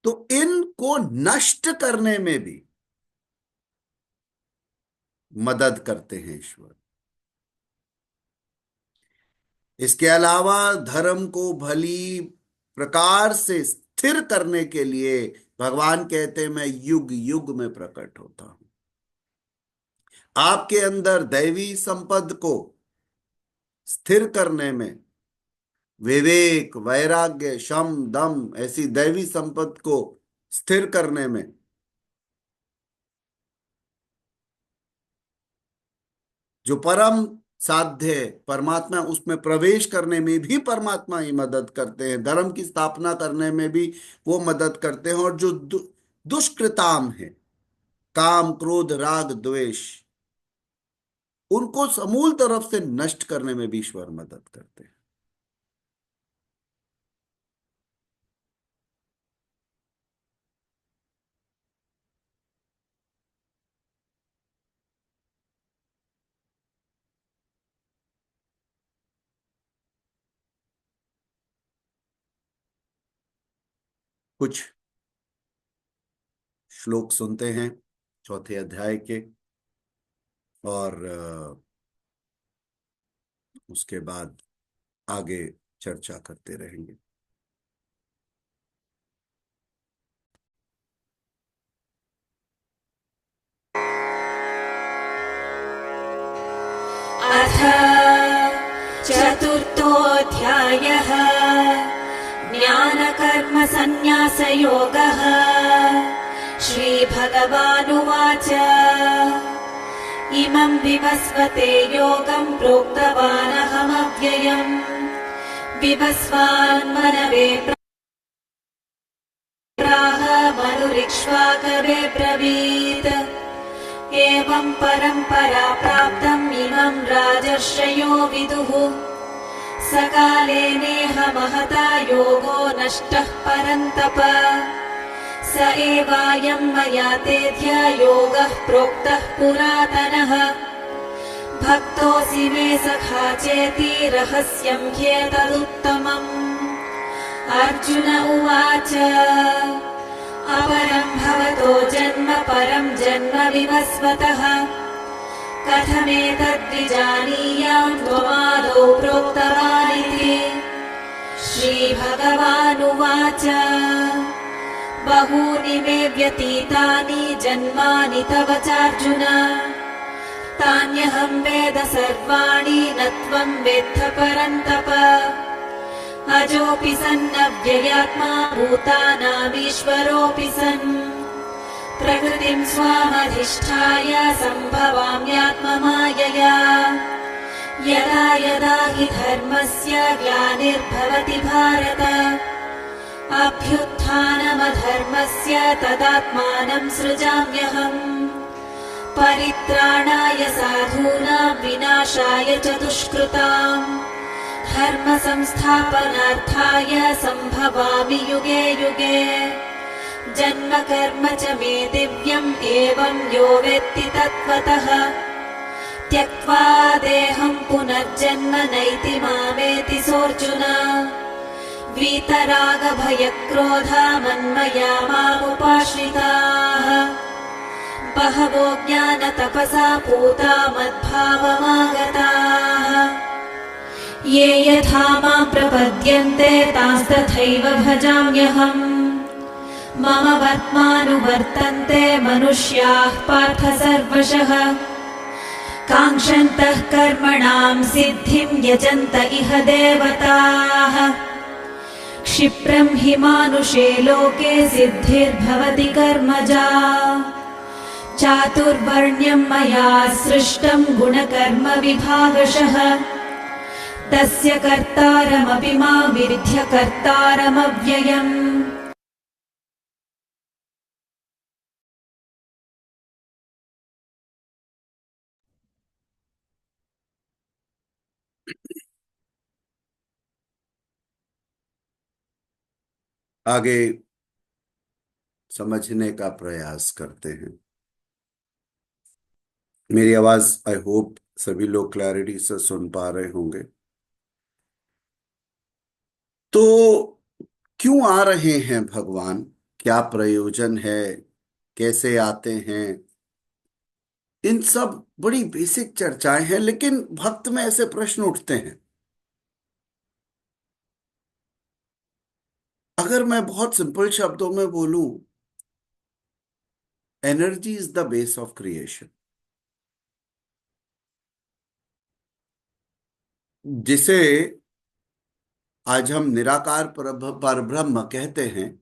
तो इनको नष्ट करने में भी मदद करते हैं ईश्वर। इसके अलावा धर्म को भली प्रकार से स्थिर करने के लिए भगवान कहते हैं, मैं युग युग में प्रकट होता हूं। आपके अंदर दैवी संपद को स्थिर करने में, विवेक, वैराग्य, शम, दम ऐसी दैवी संपद को स्थिर करने में, जो परम साध्य है परमात्मा, उसमें प्रवेश करने में भी परमात्मा ही मदद करते हैं। धर्म की स्थापना करने में भी वो मदद करते हैं। और जो दुष्कृताम है, काम क्रोध राग द्वेष, उनको समूल तरफ से नष्ट करने में भी ईश्वर मदद करते हैं। कुछ श्लोक सुनते हैं चौथे अध्याय के, और उसके बाद आगे चर्चा करते रहेंगे। अथ चतुर्थोऽध्यायः। ज्ञानकर्मसन्न्यासयोगः। श्रीभगवानुवाच इमं विवस्वते योगं प्रोक्तवानहमव्ययम् विवस्वान्मनवे प्राह मनुरिक्ष्वाकवे ब्रवीत् एवं परम्परा प्राप्तम् इमं राजर्षयो विदुः सकाले नेह महता योगो नष्टः परन्तप स एवायं मया तेऽद्य योगः प्रोक्तः पुरातनः भक्तोऽसि मे सखा चेति रहस्यं ह्येतदुत्तमम्। अर्जुन उवाच अपरं भवतो जन्म परं जन्म विवस्वतः कथमेतद्विजानीयाम् त्वमादौ प्रोक्तवानिति। श्रीभगवानुवाच बहूनि मे व्यतीतानि जन्मानि तव चार्जुन तान्यहं वेद सर्वाणि न त्वं वेत्थ परन्तप अजोऽपि सन्नव्ययात्मा भूतानामीश्वरोऽपि सन् प्रकृतिं स्वामधिष्ठाय सम्भवाम्यात्ममायया यदा यदा हि धर्मस्य ग्लानिर्भवति भारत अभ्युत्थानमधर्मस्य तदात्मानं सृजाम्यहम् परित्राणाय साधूनां विनाशाय च दुष्कृताम् धर्म संस्थापनार्थाय सम्भवामि युगे युगे जन्म कर्म च मे दिव्यम् एवं यो वेत्ति तत्त्वतः त्यक्त्वा देहं पुनर्जन्म नैति मामेति सोऽर्जुन वीतरागभयक्रोधा मन्मया मामुपाश्रिताः बहवो ज्ञानतपसा पूता मद्भावमागताः ये यथा मां प्रपद्यन्ते तांस्तथैव भजाम्यहम् मम वर्त्मानुवर्तन्ते मनुष्याः पार्थ सर्वशः काङ्क्षन्तः कर्मणां सिद्धिं यजन्त इह देवताः क्षिप्रं हि मानुषे लोके सिद्धिर्भवति कर्मजा चातुर्वर्ण्यं मया सृष्टं गुणकर्म विभागशः तस्य कर्तारमपि मा विद्य कर्तारमव्ययम्। आगे समझने का प्रयास करते हैं। मेरी आवाज आई होप सभी लोग क्लैरिटी से सुन पा रहे होंगे। तो क्यों आ रहे हैं भगवान, क्या प्रयोजन है, कैसे आते हैं, इन सब बड़ी बेसिक चर्चाएं हैं, लेकिन भक्त में ऐसे प्रश्न उठते हैं। अगर मैं बहुत सिंपल शब्दों में बोलूं, energy is the base of creation. जिसे आज हम निराकार परब्रह्म कहते हैं,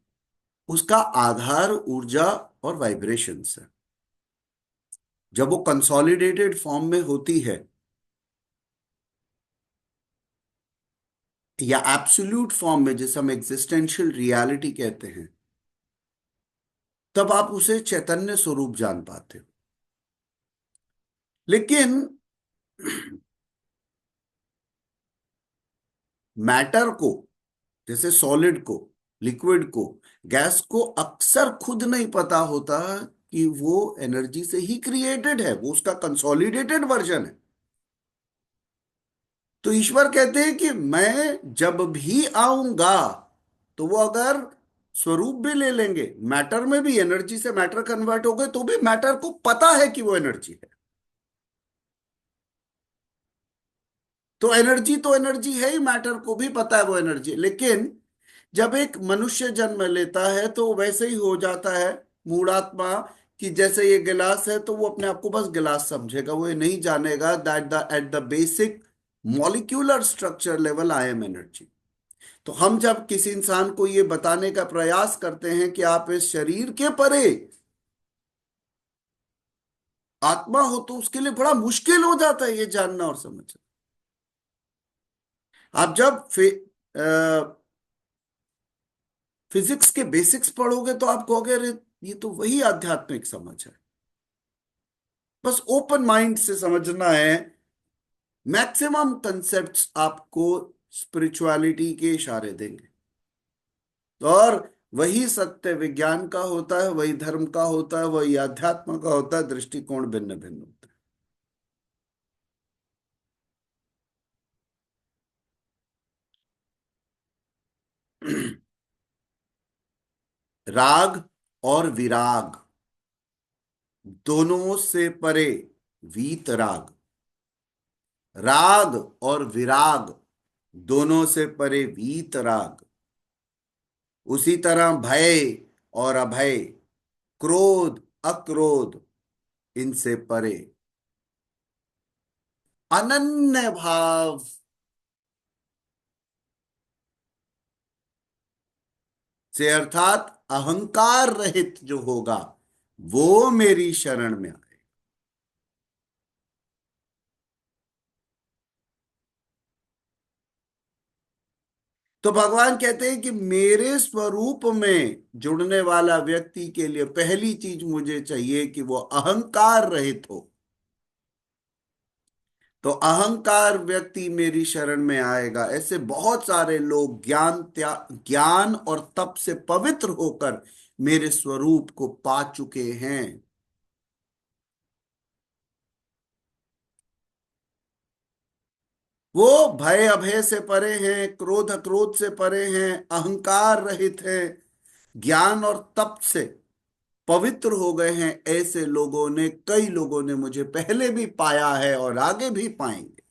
उसका आधार ऊर्जा और वाइब्रेशंस है। जब वो कंसोलिडेटेड फॉर्म में होती है या एब्सोल्यूट फॉर्म में, जिसे हम एग्जिस्टेंशियल रियलिटी कहते हैं, तब आप उसे चैतन्य स्वरूप जान पाते हो। लेकिन मैटर को, जैसे सॉलिड को, लिक्विड को, गैस को अक्सर खुद नहीं पता होता कि वो एनर्जी से ही क्रिएटेड है, वो उसका कंसोलिडेटेड वर्जन है। तो ईश्वर कहते हैं कि मैं जब भी आऊंगा, तो वो अगर स्वरूप भी ले लेंगे, मैटर में भी एनर्जी से मैटर कन्वर्ट हो गए तो भी मैटर को पता है कि वो एनर्जी है। तो एनर्जी है ही, मैटर को भी पता है वो एनर्जी है। लेकिन जब एक मनुष्य जन्म लेता है तो वैसे ही हो जाता है मूढ़ात्मा, कि जैसे ये गिलास है तो वो अपने आप को बस गिलास समझेगा, वो ये नहीं जानेगा that the at the basic molecular structure level I am energy. तो हम जब किसी इंसान को ये बताने का प्रयास करते हैं कि आप इस शरीर के परे आत्मा हो, तो उसके लिए बड़ा मुश्किल हो जाता है ये जानना और समझना। आप जब फिजिक्स के बेसिक्स पढ़ोगे तो आप कहोगे अरे ये तो वही आध्यात्मिक समझ है। बस ओपन माइंड से समझना है। मैक्सिमम कंसेप्ट्स आपको स्पिरिचुअलिटी के इशारे देंगे, और वही सत्य विज्ञान का होता है, वही धर्म का होता है, वही अध्यात्म का होता है। दृष्टिकोण भिन्न भिन्न होता है। राग और विराग दोनों से परे वीतराग, राग और विराग दोनों से परे वीतराग। उसी तरह भय और अभय, क्रोध अक्रोध, इनसे परे अनन्य भाव से, अर्थात अहंकार रहित जो होगा वो मेरी शरण में आए। तो भगवान कहते हैं कि मेरे स्वरूप में जुड़ने वाला व्यक्ति के लिए पहली चीज मुझे चाहिए कि वो अहंकार रहित हो। तो अहंकार व्यक्ति मेरी शरण में आएगा। ऐसे बहुत सारे लोग ज्ञान और तप से पवित्र होकर मेरे स्वरूप को पा चुके हैं। वो भय अभय से परे हैं, क्रोध अक्रोध से परे हैं, अहंकार रहित हैं, ज्ञान और तप से पवित्र हो गए हैं। ऐसे लोगों ने, कई लोगों ने मुझे पहले भी पाया है और आगे भी पाएंगे।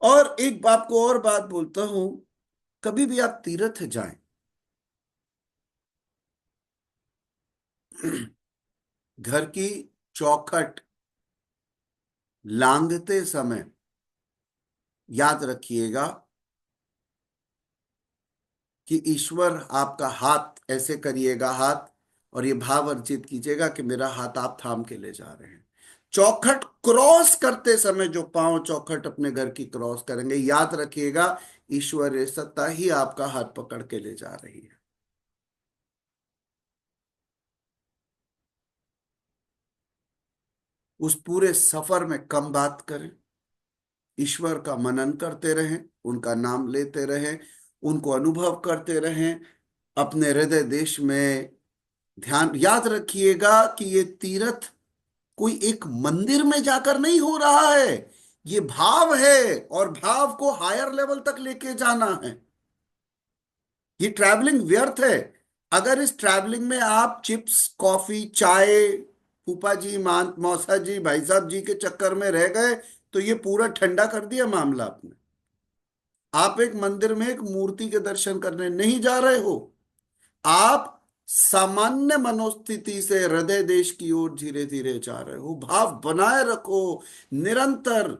और एक आपको और बात बोलता हूं, कभी भी आप तीर्थ जाएं, घर की चौखट लांघते समय याद रखिएगा कि ईश्वर, आपका हाथ ऐसे करिएगा, हाथ, और ये भाव अर्जित कीजिएगा कि मेरा हाथ आप थाम के ले जा रहे हैं। चौखट क्रॉस करते समय जो पांव चौखट अपने घर की क्रॉस करेंगे, याद रखिएगा ईश्वरीय सत्ता ही आपका हाथ पकड़ के ले जा रही है। उस पूरे सफर में कम बात करें, ईश्वर का मनन करते रहें, उनका नाम लेते रहें, उनको अनुभव करते रहें अपने हृदय देश में। ध्यान याद रखिएगा कि ये तीर्थ कोई एक मंदिर में जाकर नहीं हो रहा है, ये भाव है, और भाव को हायर लेवल तक लेके जाना है। ये ट्रैवलिंग व्यर्थ है। अगर इस ट्रैवलिंग में आप चिप्स कॉफी चाय, फूफा जी मौसा जी भाई साहब जी के चक्कर में रह गए, तो ये पूरा ठंडा कर दिया मामला आपने। आप एक मंदिर में एक मूर्ति के दर्शन करने नहीं जा रहे हो, आप सामान्य मनोस्थिति से हृदय देश की ओर धीरे धीरे जा रहे हो। भाव बनाए रखो निरंतर।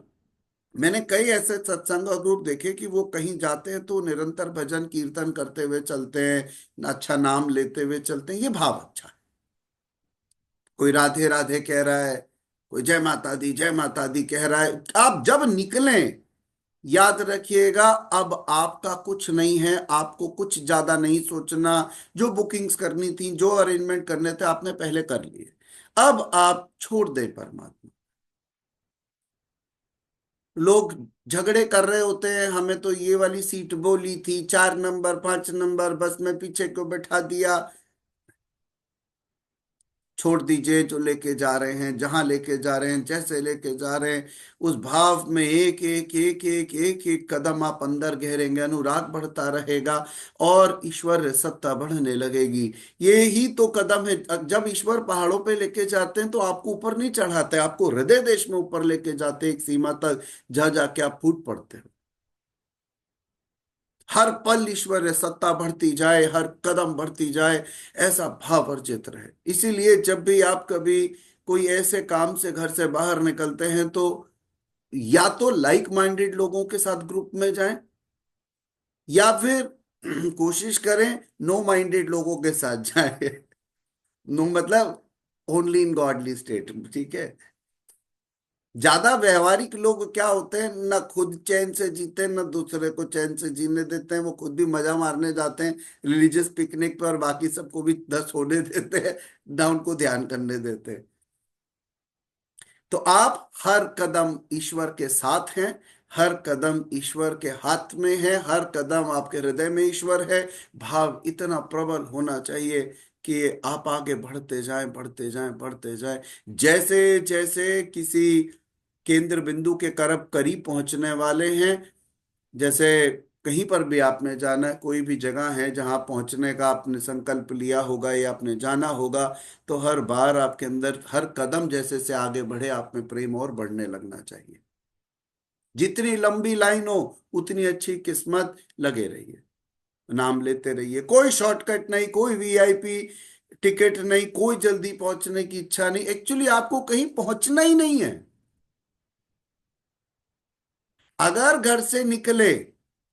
मैंने कई ऐसे सत्संग ग्रुप देखे कि वो कहीं जाते हैं तो निरंतर भजन कीर्तन करते हुए चलते हैं, अच्छा नाम लेते हुए चलते हैं, ये भाव अच्छा है। कोई राधे राधे कह रहा है, कोई जय माता दी कह रहा है, आप जब निकलें याद रखिएगा अब आपका कुछ नहीं है, आपको कुछ ज्यादा नहीं सोचना। जो बुकिंग्स करनी थी, जो अरेंजमेंट करने थे, आपने पहले कर लिए। अब आप छोड़ दें परमात्मा। लोग झगड़े कर रहे होते हैं, हमें तो ये वाली सीट बोली थी, 4 नंबर 5 नंबर, बस में पीछे को बैठा दिया। छोड़ दीजिए जो लेके जा रहे हैं, जहां लेके जा रहे हैं, जैसे लेके जा रहे हैं, उस भाव में एक एक एक एक एक एक कदम आप अंदर गहरेंगे, अनुराग बढ़ता रहेगा और ईश्वर सत्ता बढ़ने लगेगी। ये ही तो कदम है। जब ईश्वर पहाड़ों पे लेके जाते हैं तो आपको ऊपर नहीं चढ़ाते, आपको हृदय देश में ऊपर लेके जाते हैं, एक सीमा तक जहां जाके आप फूट पड़ते हो। हर पल ईश्वरीय सत्ता बढ़ती जाए, हर कदम बढ़ती जाए, ऐसा भाव अर्जित रहे। इसीलिए जब भी आप कभी कोई ऐसे काम से घर से बाहर निकलते हैं तो या तो लाइक माइंडेड लोगों के साथ ग्रुप में जाएं, या फिर कोशिश करें नो माइंडेड लोगों के साथ जाएं। नो मतलब ओनली इन गॉडली स्टेट, ठीक है। ज्यादा व्यवहारिक लोग क्या होते हैं, ना खुद चैन से जीते हैं, ना दूसरे को चैन से जीने देते हैं। वो खुद भी मजा मारने जाते हैं रिलीजियस पिकनिक पर और बाकी सबको भी 10 होने देते हैं, ना उनको ध्यान करने देते हैं। तो आप हर कदम ईश्वर के साथ हैं, हर कदम ईश्वर के हाथ में है, हर कदम आपके हृदय में ईश्वर है। भाव इतना प्रबल होना चाहिए कि आप आगे बढ़ते जाएं, बढ़ते जाएं, बढ़ते जाएं। जैसे जैसे किसी केंद्र बिंदु के करीब पहुंचने वाले हैं, जैसे कहीं पर भी आपने जाना है, कोई भी जगह है जहां पहुंचने का आपने संकल्प लिया होगा या आपने जाना होगा, तो हर बार आपके अंदर हर कदम जैसे से आगे बढ़े आप में प्रेम और बढ़ने लगना चाहिए। जितनी लंबी लाइन हो उतनी अच्छी किस्मत, लगे रहिए, नाम लेते रहिए। कोई शॉर्टकट नहीं, कोई वीआईपी टिकट नहीं, कोई जल्दी पहुंचने की इच्छा नहीं। एक्चुअली आपको कहीं पहुंचना ही नहीं है। अगर घर से निकले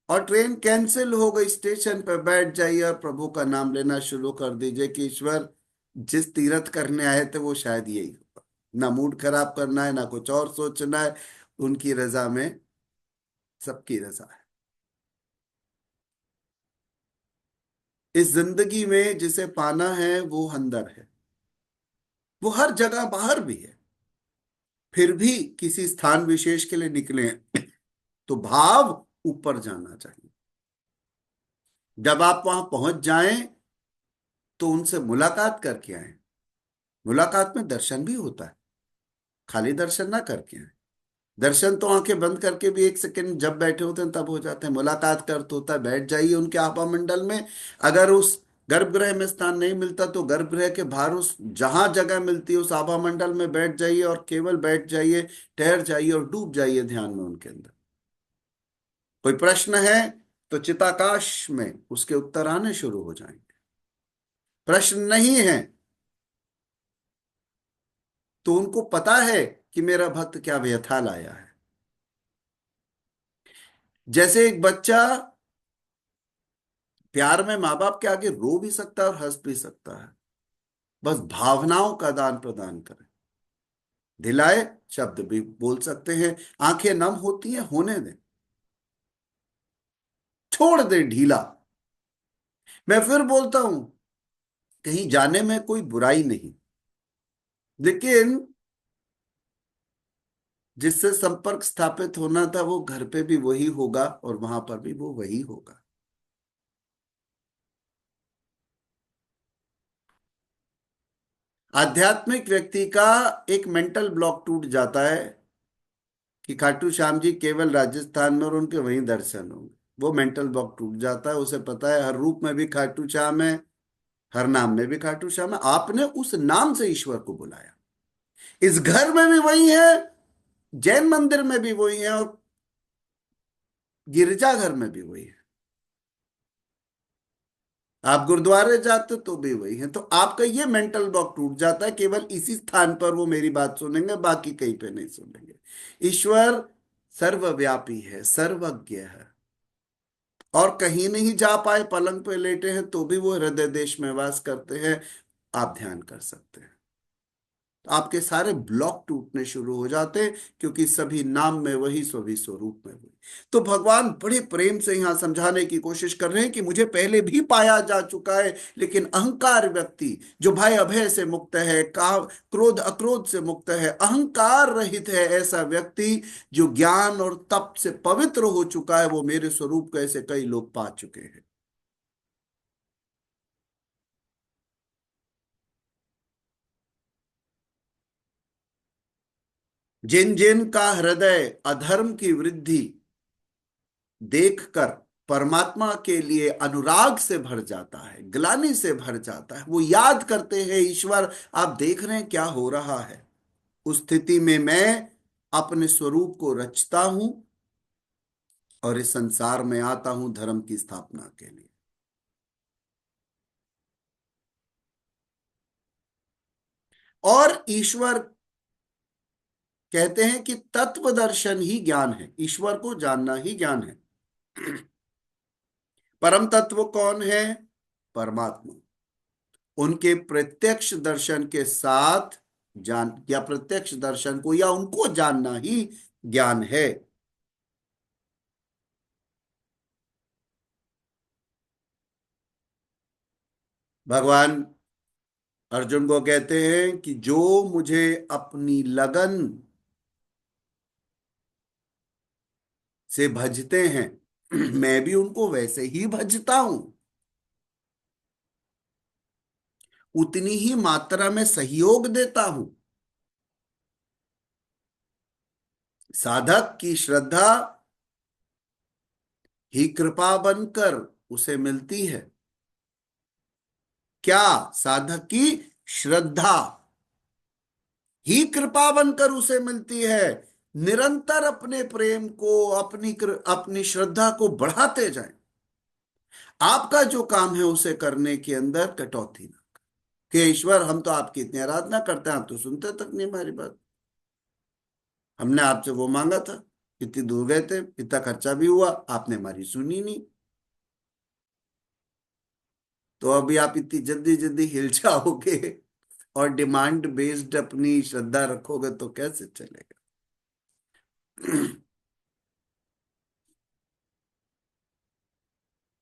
और ट्रेन कैंसिल हो गई, स्टेशन पर बैठ जाइए और प्रभु का नाम लेना शुरू कर दीजिए कि ईश्वर जिस तीर्थ करने आए थे वो शायद यही होगा। ना मूड खराब करना है, ना कुछ और सोचना है, उनकी रजा में सबकी रजा है। इस जिंदगी में जिसे पाना है वो अंदर है, वो हर जगह बाहर भी है। फिर भी किसी स्थान विशेष के लिए निकले हैं, तो भाव ऊपर जाना चाहिए। जब आप वहां पहुंच जाएं तो उनसे मुलाकात करके आए। मुलाकात में दर्शन भी होता है, खाली दर्शन ना करके आए। दर्शन तो आंखें बंद करके भी एक सेकंड जब बैठे होते हैं तब हो जाते हैं। मुलाकात कर तो होता है, बैठ जाइए उनके आभा मंडल में। अगर उस गर्भगृह में स्थान नहीं मिलता तो गर्भगृह के बाहर उस जहां जगह मिलती है उस आभा मंडल में बैठ जाइए और केवल बैठ जाइए, ठहर जाइए और डूब जाइए ध्यान में उनके अंदर। कोई प्रश्न है तो चिताकाश में उसके उत्तर आने शुरू हो जाएंगे। प्रश्न नहीं है तो उनको पता है कि मेरा भक्त क्या व्यथा लाया है। जैसे एक बच्चा प्यार में माँ बाप के आगे रो भी सकता है और हंस भी सकता है, बस भावनाओं का आदान प्रदान करें। दिलाए शब्द भी बोल सकते हैं, आंखें नम होती हैं, होने दें, छोड़ दे ढीला। मैं फिर बोलता हूं, कहीं जाने में कोई बुराई नहीं, लेकिन जिससे संपर्क स्थापित होना था वो घर पे भी वही होगा और वहां पर भी वो वही होगा। आध्यात्मिक व्यक्ति का एक मेंटल ब्लॉक टूट जाता है कि खाटू श्याम जी केवल राजस्थान में और उनके वहीं दर्शन होंगे। वो मेंटल ब्लॉक टूट जाता है, उसे पता है हर रूप में भी खाटू श्याम है, हर नाम में भी खाटू श्याम है। आपने उस नाम से ईश्वर को बुलाया। इस घर में भी वही है, जैन मंदिर में भी वही है और गिरजाघर में भी वही है। आप गुरुद्वारे जाते तो भी वही है। तो आपका ये मेंटल ब्लॉक टूट जाता है, केवल इसी स्थान पर वो मेरी बात सुनेंगे, बाकी कहीं पे नहीं सुनेंगे। ईश्वर सर्वव्यापी है, सर्वज्ञ है, और कहीं नहीं जा पाए, पलंग पे लेटे हैं तो भी वो हृदय देश में वास करते हैं। आप ध्यान कर सकते हैं तो आपके सारे ब्लॉक टूटने शुरू हो जाते हैं, क्योंकि सभी नाम में वही, सभी स्वरूप में वही। तो भगवान बड़े प्रेम से यहां समझाने की कोशिश कर रहे हैं कि मुझे पहले भी पाया जा चुका है, लेकिन अहंकार व्यक्ति जो भय अभय से मुक्त है, काम क्रोध अक्रोध से मुक्त है, अहंकार रहित है, ऐसा व्यक्ति जो ज्ञान और तप से पवित्र हो चुका है, वो मेरे स्वरूप को ऐसे कई लोग पा चुके हैं। जिन जिन का हृदय अधर्म की वृद्धि देखकर परमात्मा के लिए अनुराग से भर जाता है, ग्लानि से भर जाता है, वो याद करते हैं, ईश्वर आप देख रहे हैं क्या हो रहा है, उस स्थिति में मैं अपने स्वरूप को रचता हूं और इस संसार में आता हूं धर्म की स्थापना के लिए। और ईश्वर कहते हैं कि तत्व दर्शन ही ज्ञान है, ईश्वर को जानना ही ज्ञान है। परम तत्व कौन है? परमात्मा। उनके प्रत्यक्ष दर्शन के साथ जान, या प्रत्यक्ष दर्शन को या उनको जानना ही ज्ञान है। भगवान अर्जुन को कहते हैं कि जो मुझे अपनी लगन से भजते हैं मैं भी उनको वैसे ही भजता हूं, उतनी ही मात्रा में सहयोग देता हूं। साधक की श्रद्धा ही कृपा बनकर उसे मिलती है। क्या? साधक की श्रद्धा ही कृपा बनकर उसे मिलती है। निरंतर अपने प्रेम को, अपनी श्रद्धा को बढ़ाते जाएं। आपका जो काम है उसे करने के अंदर कटौती ना कि ईश्वर हम तो आपकी इतनी आराधना करते हैं, आप तो सुनते तक नहीं हमारी बात। हमने आपसे वो मांगा था, इतनी दूर गए थे, इतना खर्चा भी हुआ, आपने हमारी सुनी नहीं। तो अभी आप इतनी जल्दी जल्दी हिल जाओगे और डिमांड बेस्ड अपनी श्रद्धा रखोगे तो कैसे चलेगा?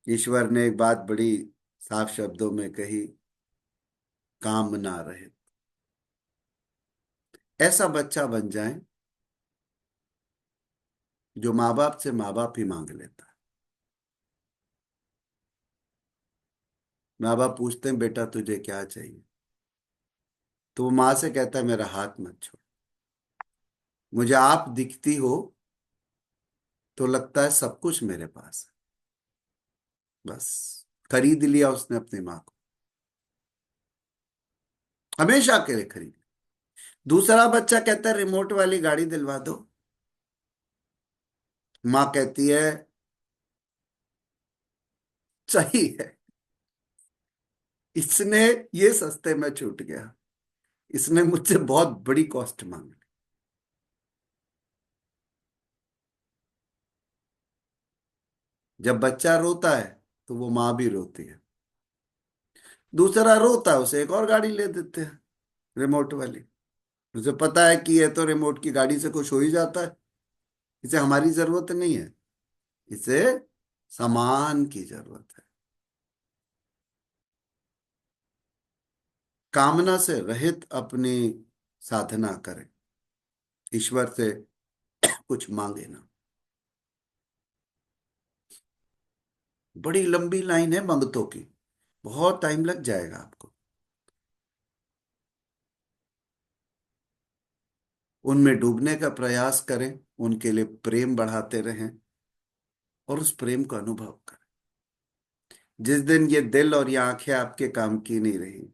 ईश्वर ने एक बात बड़ी साफ शब्दों में कही, काम ना रहे। ऐसा बच्चा बन जाए जो माँ बाप से माँ बाप ही मांग लेता है। माँ बाप पूछते हैं बेटा तुझे क्या चाहिए, तो वो माँ से कहता है मेरा हाथ मत छोड़, मुझे आप दिखती हो तो लगता है सब कुछ मेरे पास है। बस खरीद लिया उसने अपनी माँ को, हमेशा के लिए खरीद। दूसरा बच्चा कहता है रिमोट वाली गाड़ी दिलवा दो, माँ कहती है सही है, इसने ये सस्ते में छूट गया, इसने मुझसे बहुत बड़ी कॉस्ट मांग ली। जब बच्चा रोता है तो वो माँ भी रोती है। दूसरा रोता है, उसे एक और गाड़ी ले देते हैं, रिमोट वाली। उसे पता है कि ये तो रिमोट की गाड़ी से खुश हो ही जाता है, इसे हमारी जरूरत नहीं है, इसे सामान की जरूरत है। कामना से रहित अपनी साधना करें, ईश्वर से कुछ मांगे ना। बड़ी लंबी लाइन है मंगतों की, बहुत टाइम लग जाएगा आपको। उनमें डूबने का प्रयास करें, उनके लिए प्रेम बढ़ाते रहें और उस प्रेम को अनुभव करें। जिस दिन ये दिल और ये आंखें आपके काम की नहीं रही,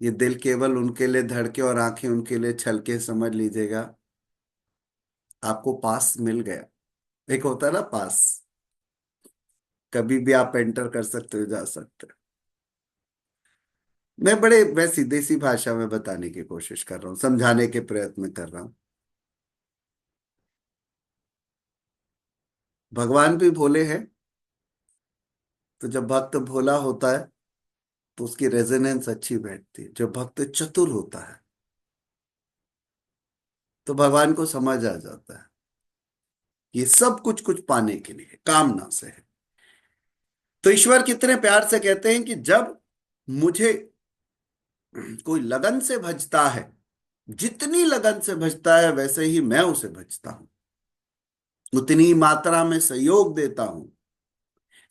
ये दिल केवल उनके लिए धड़के और आंखें उनके लिए छलके, समझ लीजिएगा आपको पास मिल गया। एक होता है ना पास, कभी भी आप एंटर कर सकते हो, जा सकते हो। मैं सीधी सी भाषा में बताने की कोशिश कर रहा हूँ, समझाने के प्रयत्न कर रहा हूँ। भगवान भी भोले हैं, तो जब भक्त भोला होता है तो उसकी रेजोनेंस अच्छी बैठती है। जब भक्त चतुर होता है तो भगवान को समझ आ जाता है ये सब कुछ कुछ पाने के लिए कामना से है। तो ईश्वर कितने प्यार से कहते हैं कि जब मुझे कोई लगन से भजता है, जितनी लगन से भजता है वैसे ही मैं उसे भजता हूं, उतनी मात्रा में सहयोग देता हूं।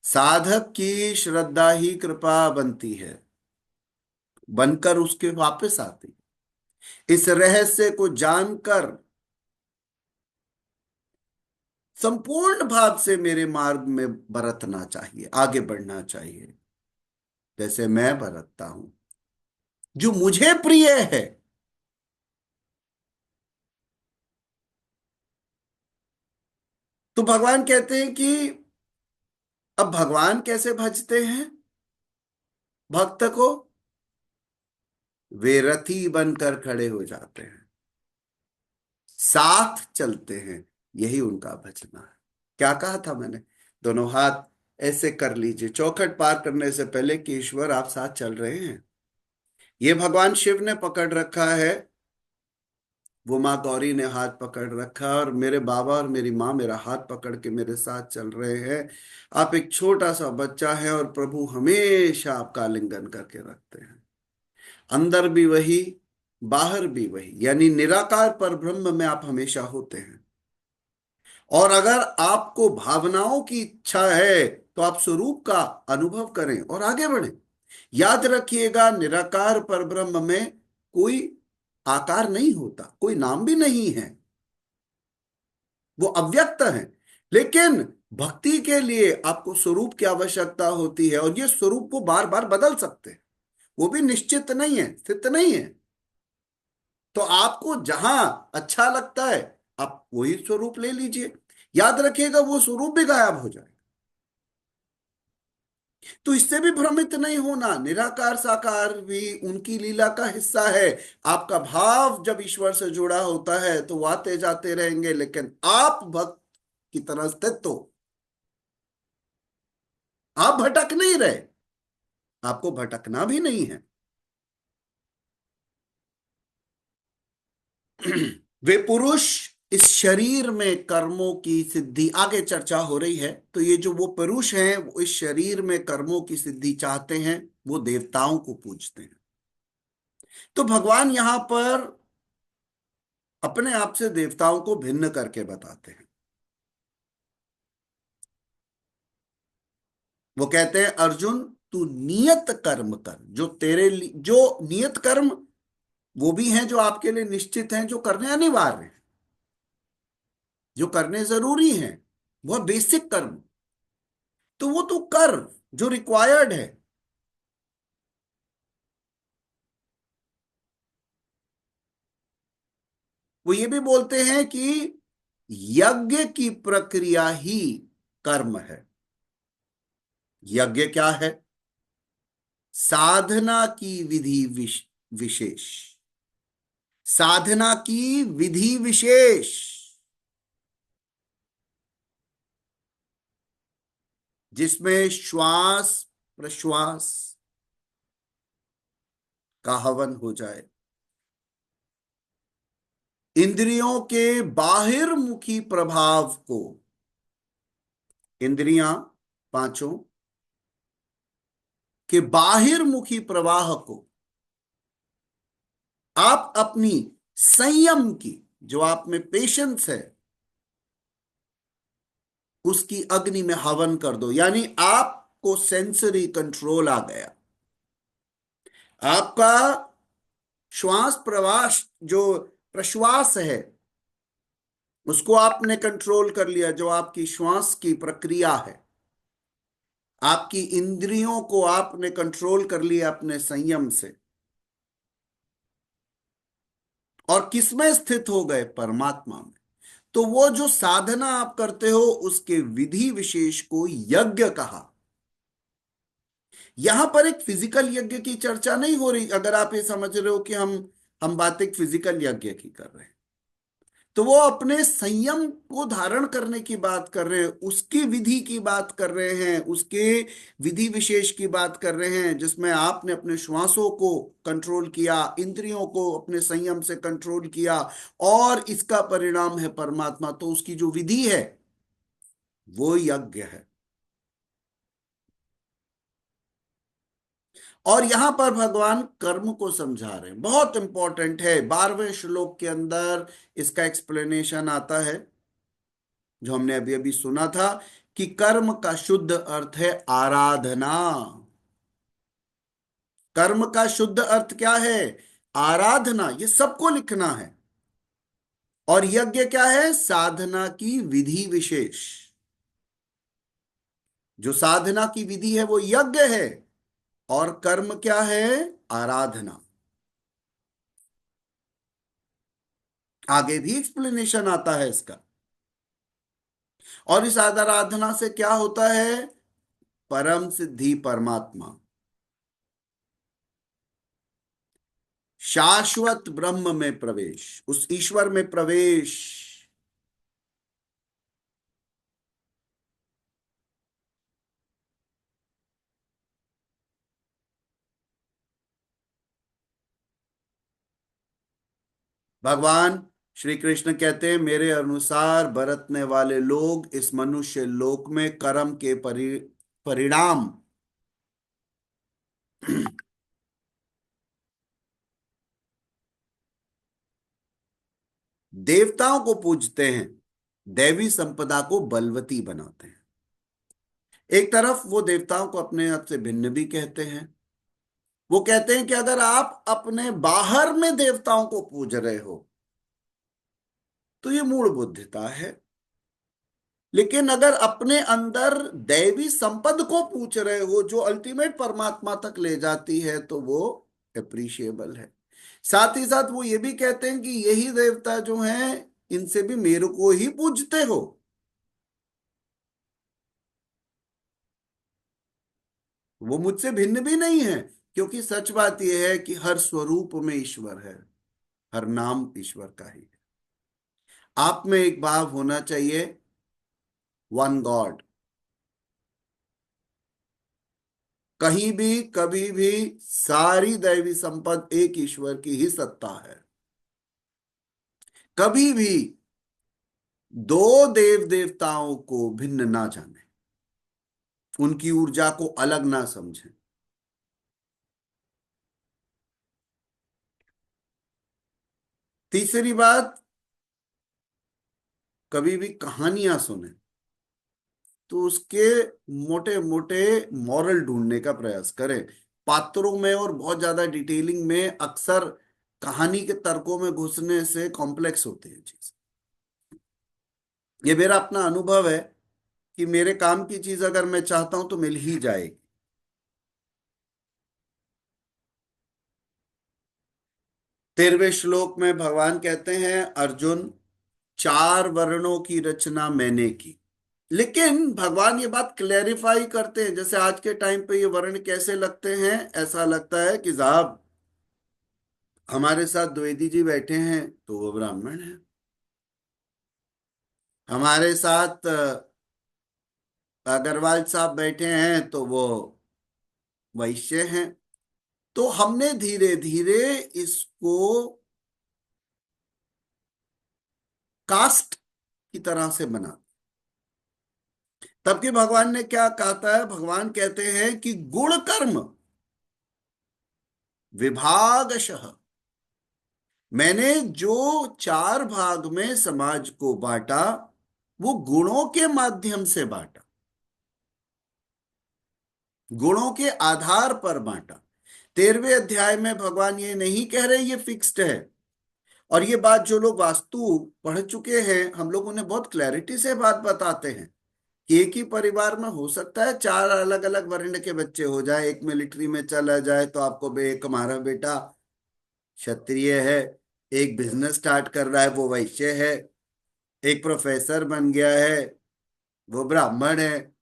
साधक की श्रद्धा ही कृपा बनती है, बनकर उसके वापस आती। इस रहस्य को जानकर संपूर्ण भाव से मेरे मार्ग में बरतना चाहिए, आगे बढ़ना चाहिए, जैसे मैं बरतता हूं, जो मुझे प्रिय है। तो भगवान कहते हैं कि अब भगवान कैसे भजते हैं भक्त को? वे रथी बनकर खड़े हो जाते हैं, साथ चलते हैं, यही उनका भजना है। क्या कहा था मैंने? दोनों हाथ ऐसे कर लीजिए चौखट पार करने से पहले कि ईश्वर आप साथ चल रहे हैं। ये भगवान शिव ने पकड़ रखा है, वो माँ गौरी ने हाथ पकड़ रखा, और मेरे बाबा और मेरी माँ मेरा हाथ पकड़ के मेरे साथ चल रहे हैं। आप एक छोटा सा बच्चा है और प्रभु हमेशा आपका आलिंगन करके रखते हैं। अंदर भी वही, बाहर भी वही, यानी निराकार पर ब्रह्म में आप हमेशा होते हैं। और अगर आपको भावनाओं की इच्छा है तो आप स्वरूप का अनुभव करें और आगे बढ़ें। याद रखिएगा, निराकार परब्रह्म में कोई आकार नहीं होता, कोई नाम भी नहीं है, वो अव्यक्त है। लेकिन भक्ति के लिए आपको स्वरूप की आवश्यकता होती है, और ये स्वरूप को बार बार बदल सकते हैं, वो भी निश्चित नहीं है, स्थित नहीं है। तो आपको जहां अच्छा लगता है आप वही स्वरूप ले लीजिए। याद रखिएगा, वो स्वरूप भी गायब हो जाए। तो इससे भी भ्रमित नहीं होना, निराकार साकार भी उनकी लीला का हिस्सा है। आपका भाव जब ईश्वर से जुड़ा होता है तो वो आते जाते रहेंगे, लेकिन आप भक्त की तरह स्थित हो, आप भटक नहीं रहे, आपको भटकना भी नहीं है। वे पुरुष इस शरीर में कर्मों की सिद्धि, आगे चर्चा हो रही है, तो ये जो वो पुरुष हैं वो इस शरीर में कर्मों की सिद्धि चाहते हैं, वो देवताओं को पूजते हैं। तो भगवान यहां पर अपने आप से देवताओं को भिन्न करके बताते हैं। वो कहते हैं, अर्जुन तू नियत कर्म कर, जो तेरे लिए जो नियत कर्म, वो भी हैं जो आपके लिए निश्चित हैं, जो करने अनिवार्य हैं, जो करने जरूरी हैं, वो बेसिक कर्म, तो वो तू कर, जो रिक्वायर्ड है। वो ये भी बोलते हैं कि यज्ञ की प्रक्रिया ही कर्म है। यज्ञ क्या है? साधना की विधि विशेष, साधना की विधि विशेष, जिसमें श्वास प्रश्वास का हवन हो जाए, इंद्रियों के बाहिर्मुखी प्रभाव को, इंद्रियां पांचों के बाहिर्मुखी प्रवाह को आप अपनी संयम की, जो आप में पेशेंस है, उसकी अग्नि में हवन कर दो। यानी आपको सेंसरी कंट्रोल आ गया, आपका श्वास प्रवास जो प्रश्वास है उसको आपने कंट्रोल कर लिया, जो आपकी श्वास की प्रक्रिया है। आपकी इंद्रियों को आपने कंट्रोल कर लिया अपने संयम से, और किसमें स्थित हो गए? परमात्मा में। तो वो जो साधना आप करते हो उसके विधि विशेष को यज्ञ कहा। यहां पर एक फिजिकल यज्ञ की चर्चा नहीं हो रही, अगर आप ये समझ रहे हो कि हम बात एक फिजिकल यज्ञ की कर रहे हैं, तो वो अपने संयम को धारण करने की बात कर रहे हैं, उसकी विधि की बात कर रहे हैं, उसके विधि विशेष की बात कर रहे हैं, जिसमें आपने अपने श्वासों को कंट्रोल किया, इंद्रियों को अपने संयम से कंट्रोल किया, और इसका परिणाम है परमात्मा। तो उसकी जो विधि है वो यज्ञ है। और यहां पर भगवान कर्म को समझा रहे हैं, बहुत इंपॉर्टेंट है। 12वें श्लोक के अंदर इसका एक्सप्लेनेशन आता है, जो हमने अभी अभी सुना था, कि कर्म का शुद्ध अर्थ है आराधना। कर्म का शुद्ध अर्थ क्या है? आराधना। ये सबको लिखना है। और यज्ञ क्या है? साधना की विधि विशेष। जो साधना की विधि है वो यज्ञ है, और कर्म क्या है? आराधना। आगे भी एक्सप्लेनेशन आता है इसका। और इस आराधना से क्या होता है? परम सिद्धि, परमात्मा, शाश्वत ब्रह्म में प्रवेश, उस ईश्वर में प्रवेश। भगवान श्री कृष्ण कहते हैं, मेरे अनुसार बरतने वाले लोग इस मनुष्य लोक में कर्म के परिणाम देवताओं को पूजते हैं, दैवी संपदा को बलवती बनाते हैं। एक तरफ वो देवताओं को अपने आप से भिन्न भी कहते हैं। वो कहते हैं कि अगर आप अपने बाहर में देवताओं को पूज रहे हो तो ये मूढ़ बुद्धिता है, लेकिन अगर अपने अंदर दैवी संपद को पूछ रहे हो जो अल्टीमेट परमात्मा तक ले जाती है तो वो अप्रिशिएबल है। साथ ही साथ वो ये भी कहते हैं कि यही देवता जो हैं इनसे भी मेरे को ही पूजते हो। वो मुझसे भिन्न भी नहीं है, क्योंकि सच बात यह है कि हर स्वरूप में ईश्वर है, हर नाम ईश्वर का ही है। आप में एक भाव होना चाहिए, वन गॉड। कहीं भी कभी भी सारी दैवी संपद एक ईश्वर की ही सत्ता है। कभी भी दो देव देवताओं को भिन्न ना जाने, उनकी ऊर्जा को अलग ना समझें। तीसरी बात, कभी भी कहानियां सुने तो उसके मोटे मोटे मॉरल ढूंढने का प्रयास करें। पात्रों में और बहुत ज्यादा डिटेलिंग में अक्सर कहानी के तर्कों में घुसने से कॉम्प्लेक्स होती है चीज। ये मेरा अपना अनुभव है कि मेरे काम की चीज अगर मैं चाहता हूं तो मिल ही जाएगी। 13वें श्लोक में भगवान कहते हैं, अर्जुन, चार वर्णों की रचना मैंने की। लेकिन भगवान ये बात क्लेरिफाई करते हैं, जैसे आज के टाइम पे ये वर्ण कैसे लगते हैं, ऐसा लगता है कि साहब हमारे साथ द्विवेदी जी बैठे हैं तो वो ब्राह्मण है, हमारे साथ अग्रवाल साहब बैठे हैं तो वो वैश्य हैं। तो हमने धीरे धीरे इसको कास्ट की तरह से बना। तब कि भगवान ने क्या कहता है? भगवान कहते हैं कि गुण कर्म विभागशः, मैंने जो चार भाग में समाज को बांटा वो गुणों के माध्यम से बांटा, गुणों के आधार पर बांटा। 13वें अध्याय में भगवान ये नहीं कह रहे ये फिक्स्ड है। और ये बात जो लोग वास्तु पढ़ चुके हैं हम लोग उन्हें बहुत क्लैरिटी से बात बताते हैं कि एक ही परिवार में हो सकता है चार अलग अलग वर्ण के बच्चे हो जाए। एक मिलिट्री में चला जाए तो आपको एक हमारा बेटा क्षत्रिय है, एक बिजनेस स्टार्ट कर रहा है वो वैश्य है, एक प्रोफेसर बन गया है वो ब्राह्मण है,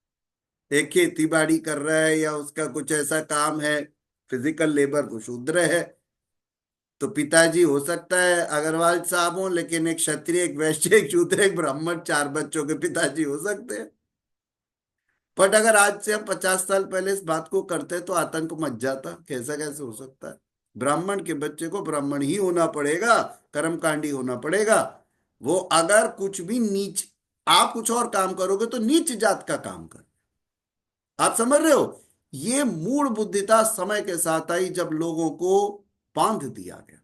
एक खेती बाड़ी कर रहा है या उसका कुछ ऐसा काम है फिजिकल लेबर वो शूद्र है। तो पिताजी हो सकता है अग्रवाल साहब हो, लेकिन एक क्षत्रिय, एक वैश्य, एक शूद्र, एक ब्राह्मण, चार बच्चों के पिताजी हो सकते हैं। बट अगर आज से हम 50 साल पहले इस बात को करते तो आतंक मच जाता, कैसा कैसे हो सकता है? ब्राह्मण के बच्चे को ब्राह्मण ही होना पड़ेगा, कर्मकांडी होना पड़ेगा। वो अगर कुछ भी नीच, आप कुछ और काम करोगे तो नीच जात का काम कर। आप समझ रहे हो? ये मूढ़ बुद्धिता समय के साथ आई जब लोगों को बांध दिया गया।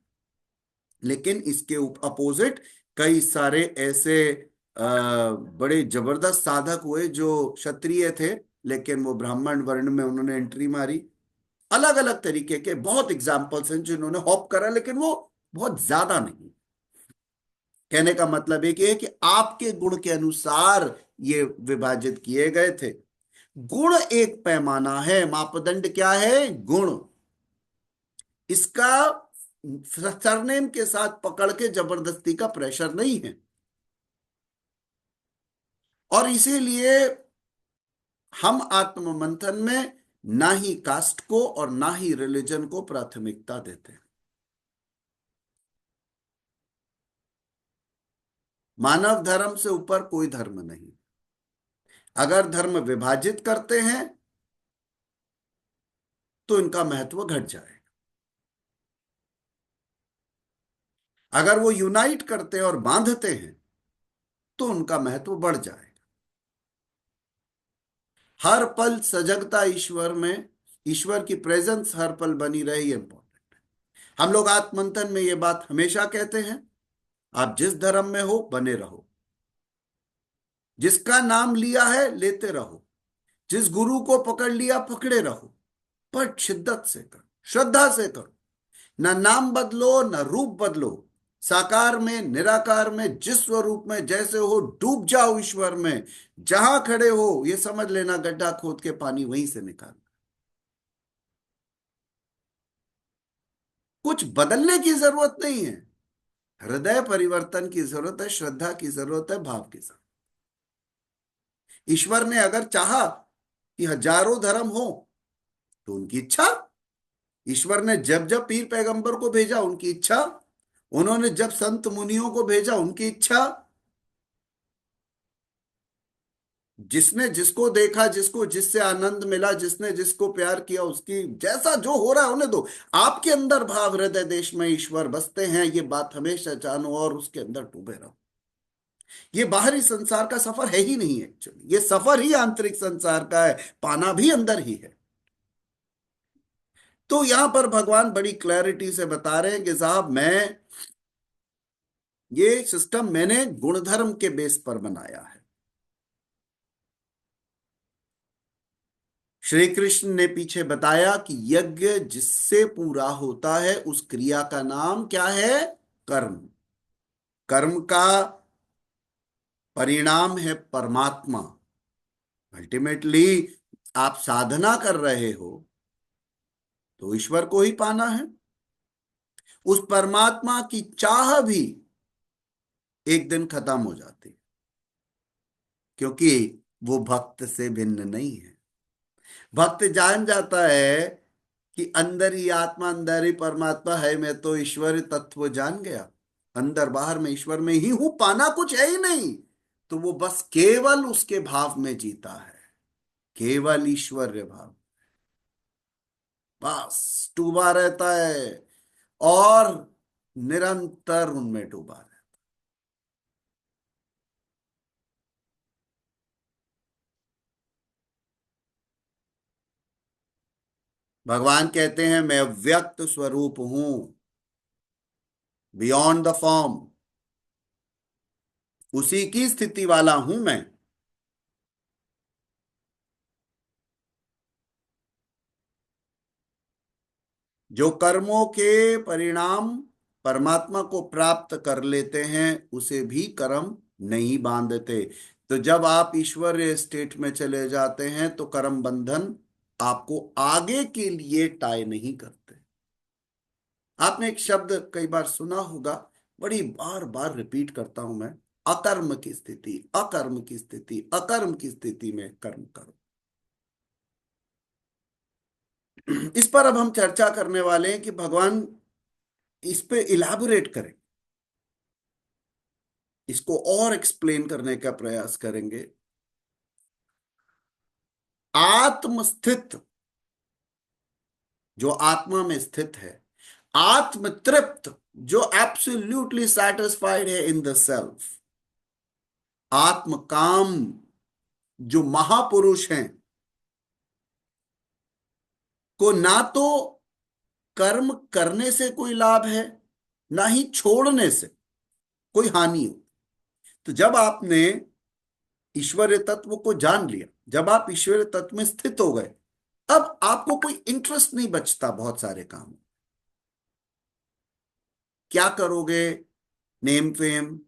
लेकिन इसके अपोजिट कई सारे ऐसे बड़े जबरदस्त साधक हुए जो क्षत्रिय थे लेकिन वो ब्राह्मण वर्ण में उन्होंने एंट्री मारी। अलग अलग तरीके के बहुत एग्जाम्पल्स हैं जिन्होंने हॉप करा, लेकिन वो बहुत ज्यादा नहीं। कहने का मतलब एक ये है कि आपके गुण के अनुसार ये विभाजित किए गए थे। गुण एक पैमाना है, मापदंड क्या है? गुण। इसका सरनेम के साथ पकड़ के जबरदस्ती का प्रेशर नहीं है। और इसीलिए हम आत्म मंथन में ना ही कास्ट को और ना ही रिलीजन को प्राथमिकता देते हैं। मानव धर्म से ऊपर कोई धर्म नहीं। अगर धर्म विभाजित करते हैं तो इनका महत्व घट जाए, अगर वो यूनाइट करते हैं और बांधते हैं तो उनका महत्व बढ़ जाए। हर पल सजगता ईश्वर में, ईश्वर की प्रेजेंस हर पल बनी रहे, ये इंपॉर्टेंट। हम लोग आत्मंथन में ये बात हमेशा कहते हैं, आप जिस धर्म में हो बने रहो, जिसका नाम लिया है लेते रहो, जिस गुरु को पकड़ लिया पकड़े रहो, पर शिद्दत से करो, श्रद्धा से करो। ना नाम बदलो ना रूप बदलो, साकार में निराकार में जिस स्वरूप में जैसे हो डूब जाओ ईश्वर में। जहां खड़े हो ये समझ लेना, गड्ढा खोद के पानी वहीं से निकाल। कुछ बदलने की जरूरत नहीं है, हृदय परिवर्तन की जरूरत है, श्रद्धा की जरूरत है, भाव की जरूरत। ईश्वर ने अगर चाहा कि हजारों धर्म हो तो उनकी इच्छा। ईश्वर ने जब जब पीर पैगंबर को भेजा उनकी इच्छा, उन्होंने जब संत मुनियों को भेजा उनकी इच्छा। जिसने जिसको देखा, जिसको जिससे आनंद मिला, जिसने जिसको प्यार किया, उसकी जैसा जो हो रहा है होने दो। आपके अंदर भाव हृदय देश में ईश्वर बसते हैं, ये बात हमेशा जानो और उसके अंदर डूबे रहो। ये बाहरी संसार का सफर है ही नहीं, एक्चुअली ये सफर ही आंतरिक संसार का है, पाना भी अंदर ही है। तो यहां पर भगवान बड़ी क्लैरिटी से बता रहे हैं कि साहब मैं, ये सिस्टम मैंने गुणधर्म के बेस पर बनाया है। श्री कृष्ण ने पीछे बताया कि यज्ञ जिससे पूरा होता है उस क्रिया का नाम क्या है? कर्म। कर्म का परिणाम है परमात्मा। अल्टीमेटली आप साधना कर रहे हो तो ईश्वर को ही पाना है। उस परमात्मा की चाह भी एक दिन खत्म हो जाती है, क्योंकि वो भक्त से भिन्न नहीं है। भक्त जान जाता है कि अंदर ही आत्मा, अंदर ही परमात्मा है, मैं तो ईश्वर तत्व जान गया, अंदर बाहर में ईश्वर में ही हूं, पाना कुछ है ही नहीं। तो वो बस केवल उसके भाव में जीता है, केवल ईश्वर्य भाव, बस डूबा रहता है और निरंतर उनमें डूबा रहता है। भगवान कहते हैं मैं व्यक्त स्वरूप हूं, बियॉन्ड द फॉर्म, उसी की स्थिति वाला हूं मैं। जो कर्मों के परिणाम परमात्मा को प्राप्त कर लेते हैं उसे भी कर्म नहीं बांधते। तो जब आप ईश्वरीय स्टेट में चले जाते हैं तो कर्म बंधन आपको आगे के लिए टाई नहीं करते। आपने एक शब्द कई बार सुना होगा, बड़ी बार बार रिपीट करता हूं मैं, अकर्म की स्थिति, अकर्म की स्थिति, अकर्म की स्थिति में कर्म करो। इस पर अब हम चर्चा करने वाले हैं कि भगवान इस पे इलाबोरेट करें, इसको और एक्सप्लेन करने का प्रयास करेंगे। आत्मस्थित, जो आत्मा में स्थित है, आत्मतृप्त, जो एब्सोल्युटली सेटिस्फाइड है इन द सेल्फ, आत्मकाम, जो महापुरुष हैं, को ना तो कर्म करने से कोई लाभ है, ना ही छोड़ने से कोई हानि हो। तो जब आपने ईश्वरीय तत्व को जान लिया, जब आप ईश्वरीय तत्व में स्थित हो गए, अब आपको कोई इंटरेस्ट नहीं बचता बहुत सारे काम। क्या करोगे? नेम फेम,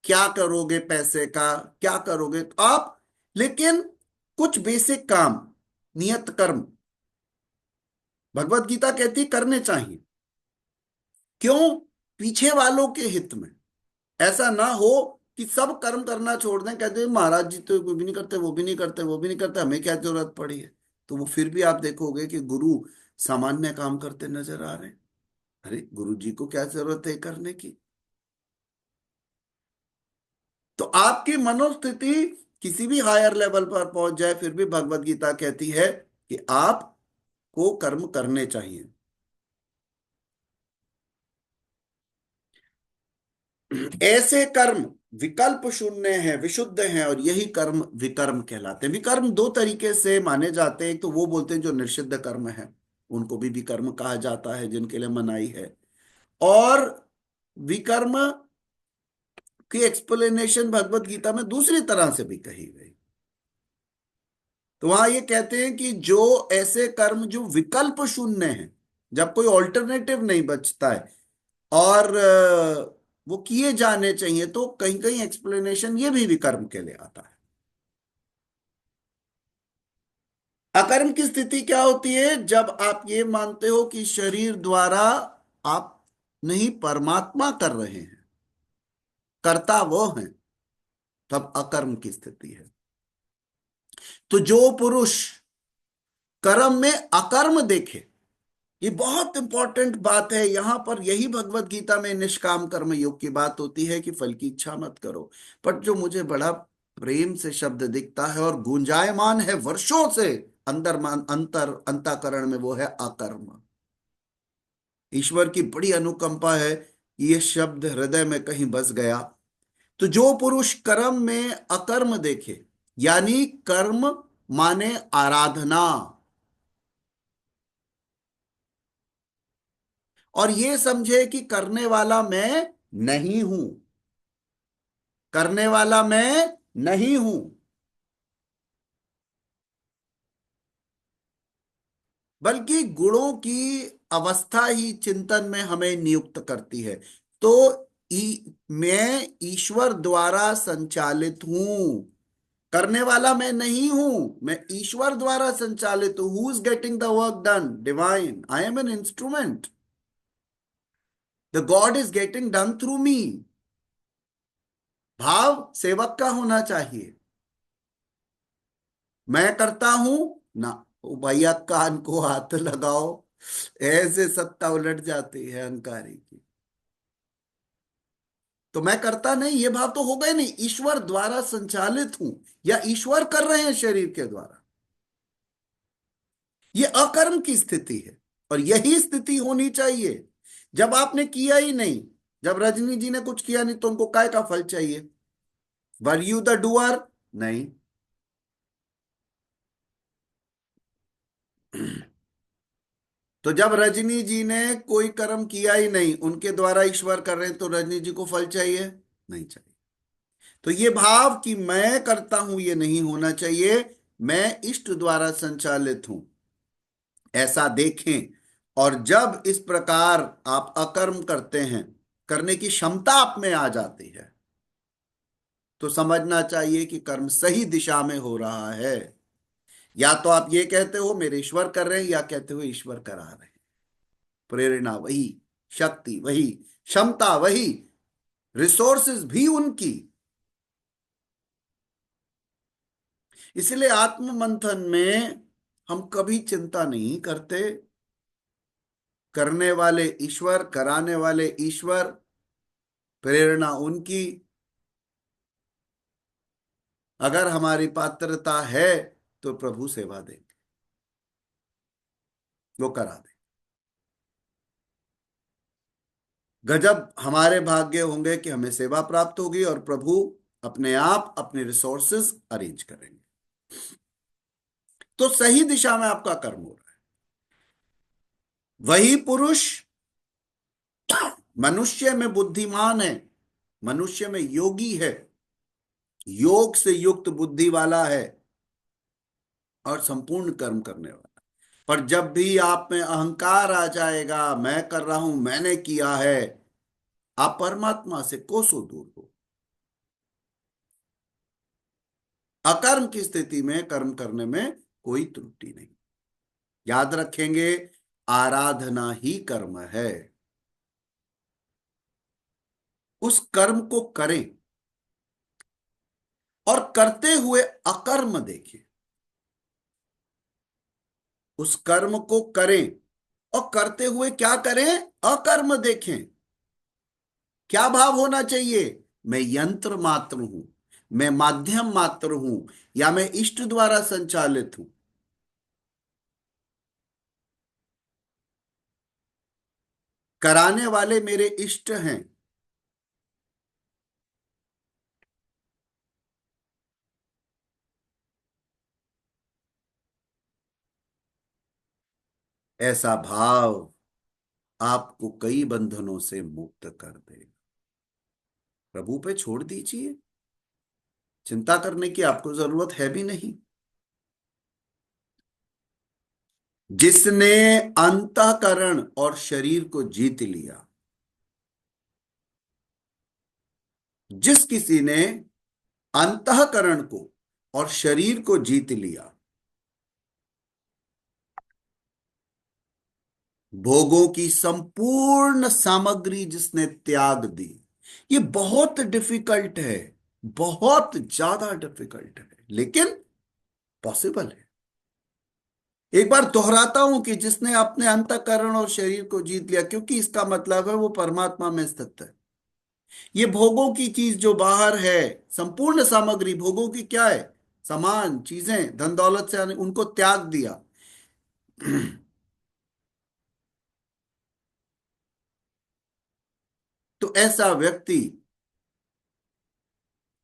क्या करोगे पैसे का, क्या करोगे तो आप, लेकिन कुछ बेसिक काम, नियत कर्म भगवत गीता कहती है करने चाहिए। क्यों? पीछे वालों के हित में। ऐसा ना हो कि सब कर्म करना छोड़ दें, कहते हैं महाराज जी तो वो भी नहीं करते, वो भी नहीं करते, वो भी नहीं करते, हमें क्या जरूरत पड़ी है। तो वो फिर भी आप देखोगे कि गुरु सामान्य काम करते नजर आ रहे हैं। अरे गुरु जी को क्या जरूरत है करने की? तो आपकी मनोस्थिति किसी भी हायर लेवल पर पहुंच जाए, फिर भी भगवत गीता कहती है कि आपको कर्म करने चाहिए। ऐसे कर्म विकल्प शून्य है, विशुद्ध हैं, और यही कर्म विकर्म कहलाते हैं। विकर्म दो तरीके से माने जाते हैं। एक तो वो बोलते हैं जो निषिद्ध कर्म है, उनको भी विकर्म कहा जाता है, जिनके लिए मनाही है। और विकर्म की एक्सप्लेनेशन भगवत गीता में दूसरी तरह से भी कही गई। तो वहां ये कहते हैं कि जो ऐसे कर्म जो विकल्प शून्य है, जब कोई ऑल्टरनेटिव नहीं बचता है, और वो किए जाने चाहिए, तो कहीं कहीं एक्सप्लेनेशन ये भी विकर्म के लिए आता है। अकर्म की स्थिति क्या होती है? जब आप ये मानते हो कि शरीर द्वारा आप नहीं, परमात्मा कर रहे हैं, कर्ता वो हैं, तब अकर्म की स्थिति है। तो जो पुरुष कर्म में अकर्म देखे, ये बहुत इंपॉर्टेंट बात है यहां पर। यही भगवत गीता में निष्काम कर्म योग की बात होती है कि फल की इच्छा मत करो। पर जो मुझे बड़ा प्रेम से शब्द दिखता है और गूंजायमान है वर्षों से अंदर अंतःकरण में, वो है अकर्म। ईश्वर की बड़ी अनुकंपा है, ये शब्द हृदय में कहीं बस गया। तो जो पुरुष कर्म में अकर्म देखे, यानी कर्म माने आराधना, और ये समझे कि करने वाला मैं नहीं हूं, करने वाला मैं नहीं हूं, बल्कि गुणों की अवस्था ही चिंतन में हमें नियुक्त करती है। तो मैं ईश्वर द्वारा संचालित हूं, करने वाला मैं नहीं हूं, मैं ईश्वर द्वारा संचालित हूं। Who is getting the work done? Divine. I am an instrument. The God is getting done through me. भाव सेवक का होना चाहिए, मैं करता हूं ना। ओ भैया कान को हाथ लगाओ, ऐसे सत्ता उलट जाती है अहंकारी की। तो मैं करता नहीं, ये भाव तो होगा ही नहीं। ईश्वर द्वारा संचालित हूं, या ईश्वर कर रहे हैं शरीर के द्वारा। ये अकर्म की स्थिति है, और यही स्थिति होनी चाहिए। जब आपने किया ही नहीं, जब रजनी जी ने कुछ किया नहीं, तो उनको काय का फल चाहिए? Were you the doer? नहीं। तो जब रजनी जी ने कोई कर्म किया ही नहीं, उनके द्वारा ईश्वर कर रहे हैं, तो रजनी जी को फल चाहिए? नहीं चाहिए। तो ये भाव कि मैं करता हूं, ये नहीं होना चाहिए। मैं इष्ट द्वारा संचालित हूं, ऐसा देखें। और जब इस प्रकार आप अकर्म करते हैं, करने की क्षमता आप में आ जाती है, तो समझना चाहिए कि कर्म सही दिशा में हो रहा है। या तो आप ये कहते हो मेरे ईश्वर कर रहे हैं, या कहते हो ईश्वर करा रहे हैं। प्रेरणा वही, शक्ति वही, क्षमता वही, रिसोर्सेज भी उनकी। इसलिए आत्म मंथन में हम कभी चिंता नहीं करते। करने वाले ईश्वर, कराने वाले ईश्वर, प्रेरणा उनकी। अगर हमारी पात्रता है तो प्रभु सेवा देंगे, वो करा दे। गजब हमारे भाग्य होंगे कि हमें सेवा प्राप्त होगी, और प्रभु अपने आप अपने रिसोर्सेज अरेंज करेंगे। तो सही दिशा में आपका कर्म हो रहा है। वही पुरुष मनुष्य में बुद्धिमान है, मनुष्य में योगी है, योग से युक्त बुद्धि वाला है, और संपूर्ण कर्म करने वाला। पर जब भी आप में अहंकार आ जाएगा, मैं कर रहा हूं, मैंने किया है, आप परमात्मा से कोसों दूर हो। अकर्म की स्थिति में कर्म करने में कोई त्रुटि नहीं। याद रखेंगे, आराधना ही कर्म है। उस कर्म को करें और करते हुए अकर्म देखें। उस कर्म को करें और करते हुए क्या करें? अकर्म देखें। क्या भाव होना चाहिए? मैं यंत्र मात्र हूं, मैं माध्यम मात्र हूं, या मैं इष्ट द्वारा संचालित हूं। कराने वाले मेरे इष्ट हैं। ऐसा भाव आपको कई बंधनों से मुक्त कर देगा। प्रभु पे छोड़ दीजिए, चिंता करने की आपको जरूरत है भी नहीं। जिसने अंतःकरण और शरीर को जीत लिया, जिस किसी ने अंतःकरण को और शरीर को जीत लिया, भोगों की संपूर्ण सामग्री जिसने त्याग दी। ये बहुत डिफिकल्ट है, बहुत ज्यादा डिफिकल्ट है, लेकिन पॉसिबल है। एक बार दोहराता हूं कि जिसने अपने अंतःकरण और शरीर को जीत लिया, क्योंकि इसका मतलब है वो परमात्मा में स्थित है। ये भोगों की चीज जो बाहर है, संपूर्ण सामग्री भोगों की क्या है? सामान, चीजें, धन दौलत से उनको त्याग दिया। तो ऐसा व्यक्ति,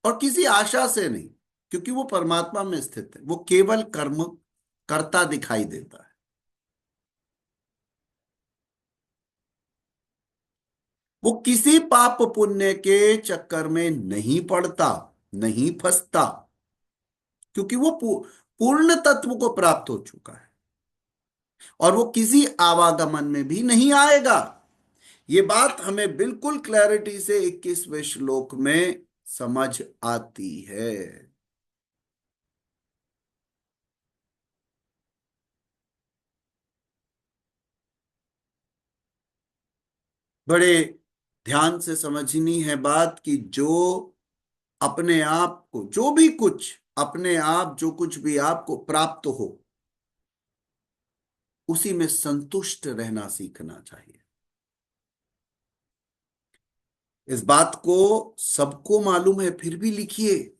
और किसी आशा से नहीं, क्योंकि वो परमात्मा में स्थित है, वो केवल कर्म करता दिखाई देता है। वो किसी पाप पुण्य के चक्कर में नहीं पड़ता, नहीं फंसता, क्योंकि वो पूर्ण तत्व को प्राप्त हो चुका है, और वो किसी आवागमन में भी नहीं आएगा। ये बात हमें बिल्कुल क्लैरिटी से 21वें श्लोक में समझ आती है। बड़े ध्यान से समझनी है बात कि जो अपने आप को, जो भी कुछ अपने आप, जो कुछ भी आपको प्राप्त हो, उसी में संतुष्ट रहना सीखना चाहिए। इस बात को सबको मालूम है, फिर भी लिखिए,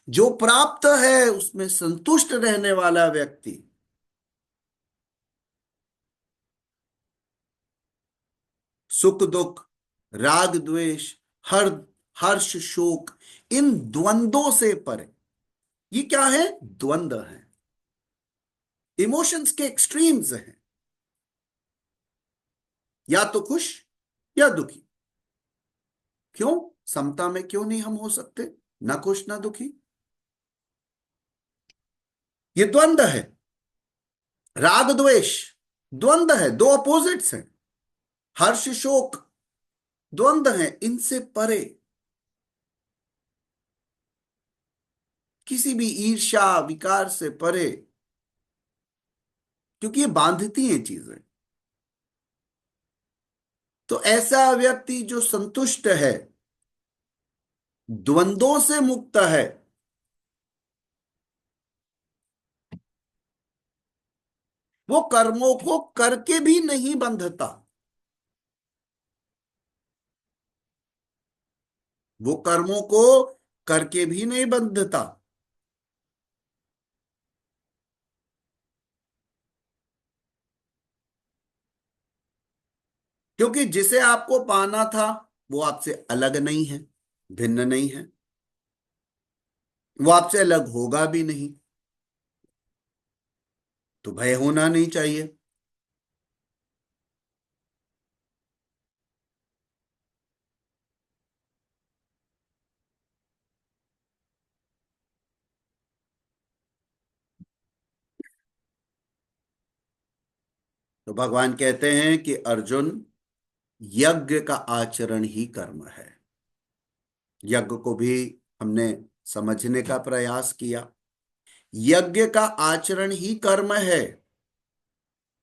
जो प्राप्त है उसमें संतुष्ट रहने वाला व्यक्ति सुख दुख, राग द्वेष, हर हर्ष शोक, इन द्वंद्वों से परे। ये क्या है? द्वंद्व है, इमोशंस के एक्सट्रीम्स हैं। या तो खुश या दुखी। क्यों? समता में क्यों नहीं हम हो सकते, ना खुश ना दुखी? ये द्वंद्व है। राग द्वेष द्वंद्व है, दो अपोजिट्स हैं। हर्ष शोक द्वंद्व है, इनसे परे। किसी भी ईर्ष्या विकार से परे, क्योंकि ये बांधती हैं चीजें। तो ऐसा व्यक्ति जो संतुष्ट है, द्वंद्वों से मुक्त है, वो कर्मों को करके भी नहीं बंधता। वो कर्मों को करके भी नहीं बंधता। क्योंकि जिसे आपको पाना था वो आपसे अलग नहीं है, भिन्न नहीं है, वो आपसे अलग होगा भी नहीं। तो भय होना नहीं चाहिए। तो भगवान कहते हैं कि अर्जुन, यज्ञ का आचरण ही कर्म है। यज्ञ को भी हमने समझने का प्रयास किया। यज्ञ का आचरण ही कर्म है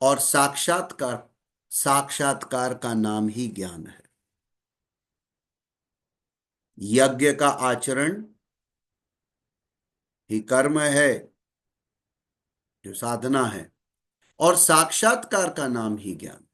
और साक्षात्कार साक्षात्कार का नाम ही ज्ञान है। यज्ञ का आचरण ही कर्म है, जो साधना है, और साक्षात्कार का नाम ही ज्ञान।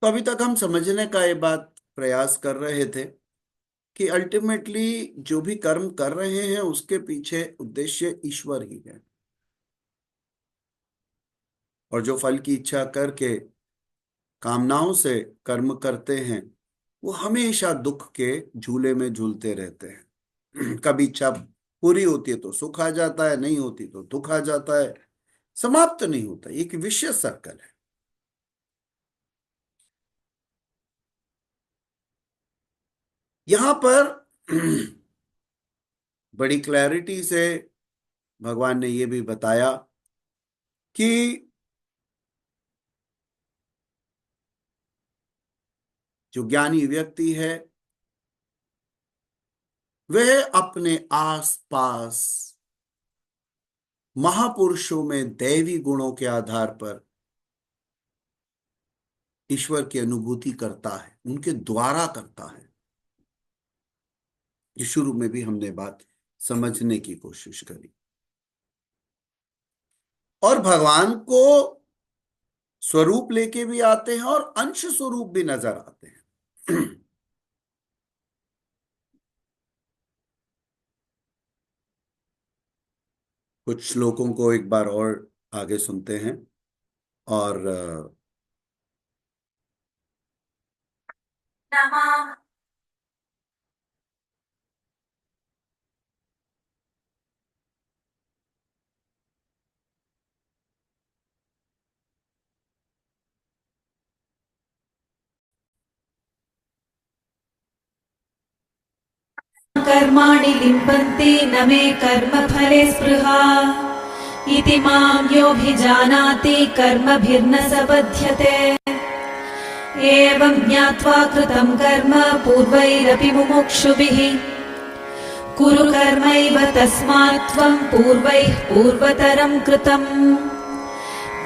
तो अभी तक हम समझने का ये बात प्रयास कर रहे थे कि अल्टीमेटली जो भी कर्म कर रहे हैं उसके पीछे उद्देश्य ईश्वर ही है, और जो फल की इच्छा करके कामनाओं से कर्म करते हैं वो हमेशा दुख के झूले में झूलते रहते हैं। कभी इच्छा पूरी होती है तो सुख आ जाता है, नहीं होती तो दुख आ जाता है, समाप्त नहीं होता, एक विशेष सर्कल है। यहां पर बड़ी क्लैरिटी से भगवान ने ये भी बताया कि जो ज्ञानी व्यक्ति है वह अपने आसपास महापुरुषों में दैवी गुणों के आधार पर ईश्वर की अनुभूति करता है, उनके द्वारा करता है। जो शुरू में भी हमने बात समझने की कोशिश करी, और भगवान को स्वरूप लेके भी आते हैं और अंश स्वरूप भी नजर आते हैं। कुछ श्लोकों को एक बार और आगे सुनते हैं और नमः कर्माणि लिम्पन्ति न मे कर्मफले स्पृहा इति मां योऽभिजानाति कर्मभिर्न स बध्यते एवं ज्ञात्वा कृतं कर्म पूर्वैरपि मुमुक्षुभिः कुरु कर्मैव तस्मात् त्वं पूर्वैः पूर्वतरं कृतम्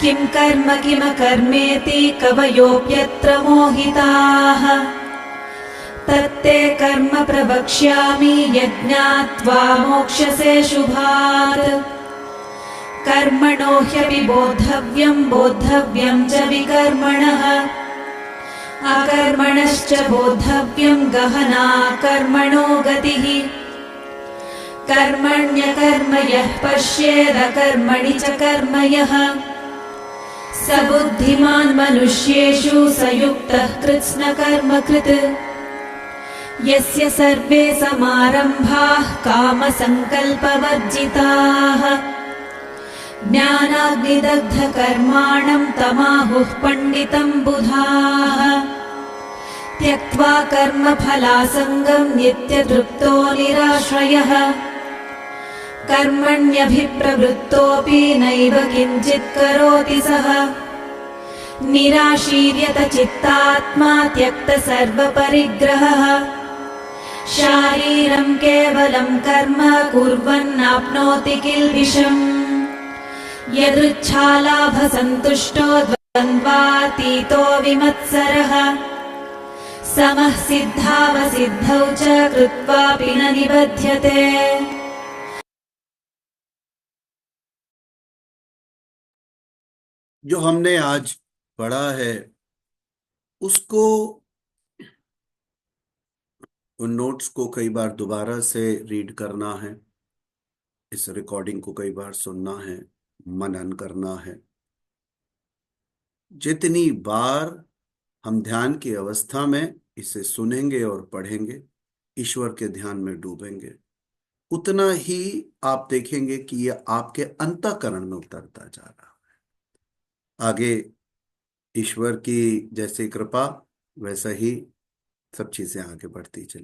किं कर्म किमकर्मेति कवयोऽप्यत्र मोहिताः तत्ते कर्म प्रवक्ष्यामि यज्ञात्वा मोक्ष्यसे शुभात् कर्मणो ह्यपि बोद्धव्यं च विकर्मणः अकर्मणश्च बोद्धव्यं गहना कर्मणो गतिः कर्मण्यकर्म यः पश्येदकर्मणि च कर्म यः स बुद्धिमान् मनुष्येषु स युक्तः कृत्स्नकर्मकृत् यस्य सर्वे समारम्भाः कामसङ्कल्पवर्जिताः ज्ञानाग्निदग्धकर्माणं तमाहुः पण्डितं बुधाः त्यक्त्वा कर्मफलासङ्गं नित्यतृप्तो निराश्रयः कर्मण्यभिप्रवृत्तोऽपि नैव किञ्चित् करोति सः निराशीर्यत चित्तात्मा त्यक्त सर्वपरिग्रहः शारीरं केवलं कर्म कुर्वन्नाप्नोति किल्बिषम् यदृच्छालाभसन्तुष्टो द्वन्द्वातीतो विमत्सरः समः सिद्धावसिद्धौ च कृत्वापि न निबध्यते। जो हमने आज पढ़ा है उसको, उन नोट्स को कई बार दोबारा से रीड करना है, इस रिकॉर्डिंग को कई बार सुनना है, मनन करना है। जितनी बार हम ध्यान की अवस्था में इसे सुनेंगे और पढ़ेंगे, ईश्वर के ध्यान में डूबेंगे, उतना ही आप देखेंगे कि यह आपके अंतःकरण में उतरता जा रहा है। आगे ईश्वर की जैसे कृपा, वैसा ही सब चीजें आगे बढ़ती चली।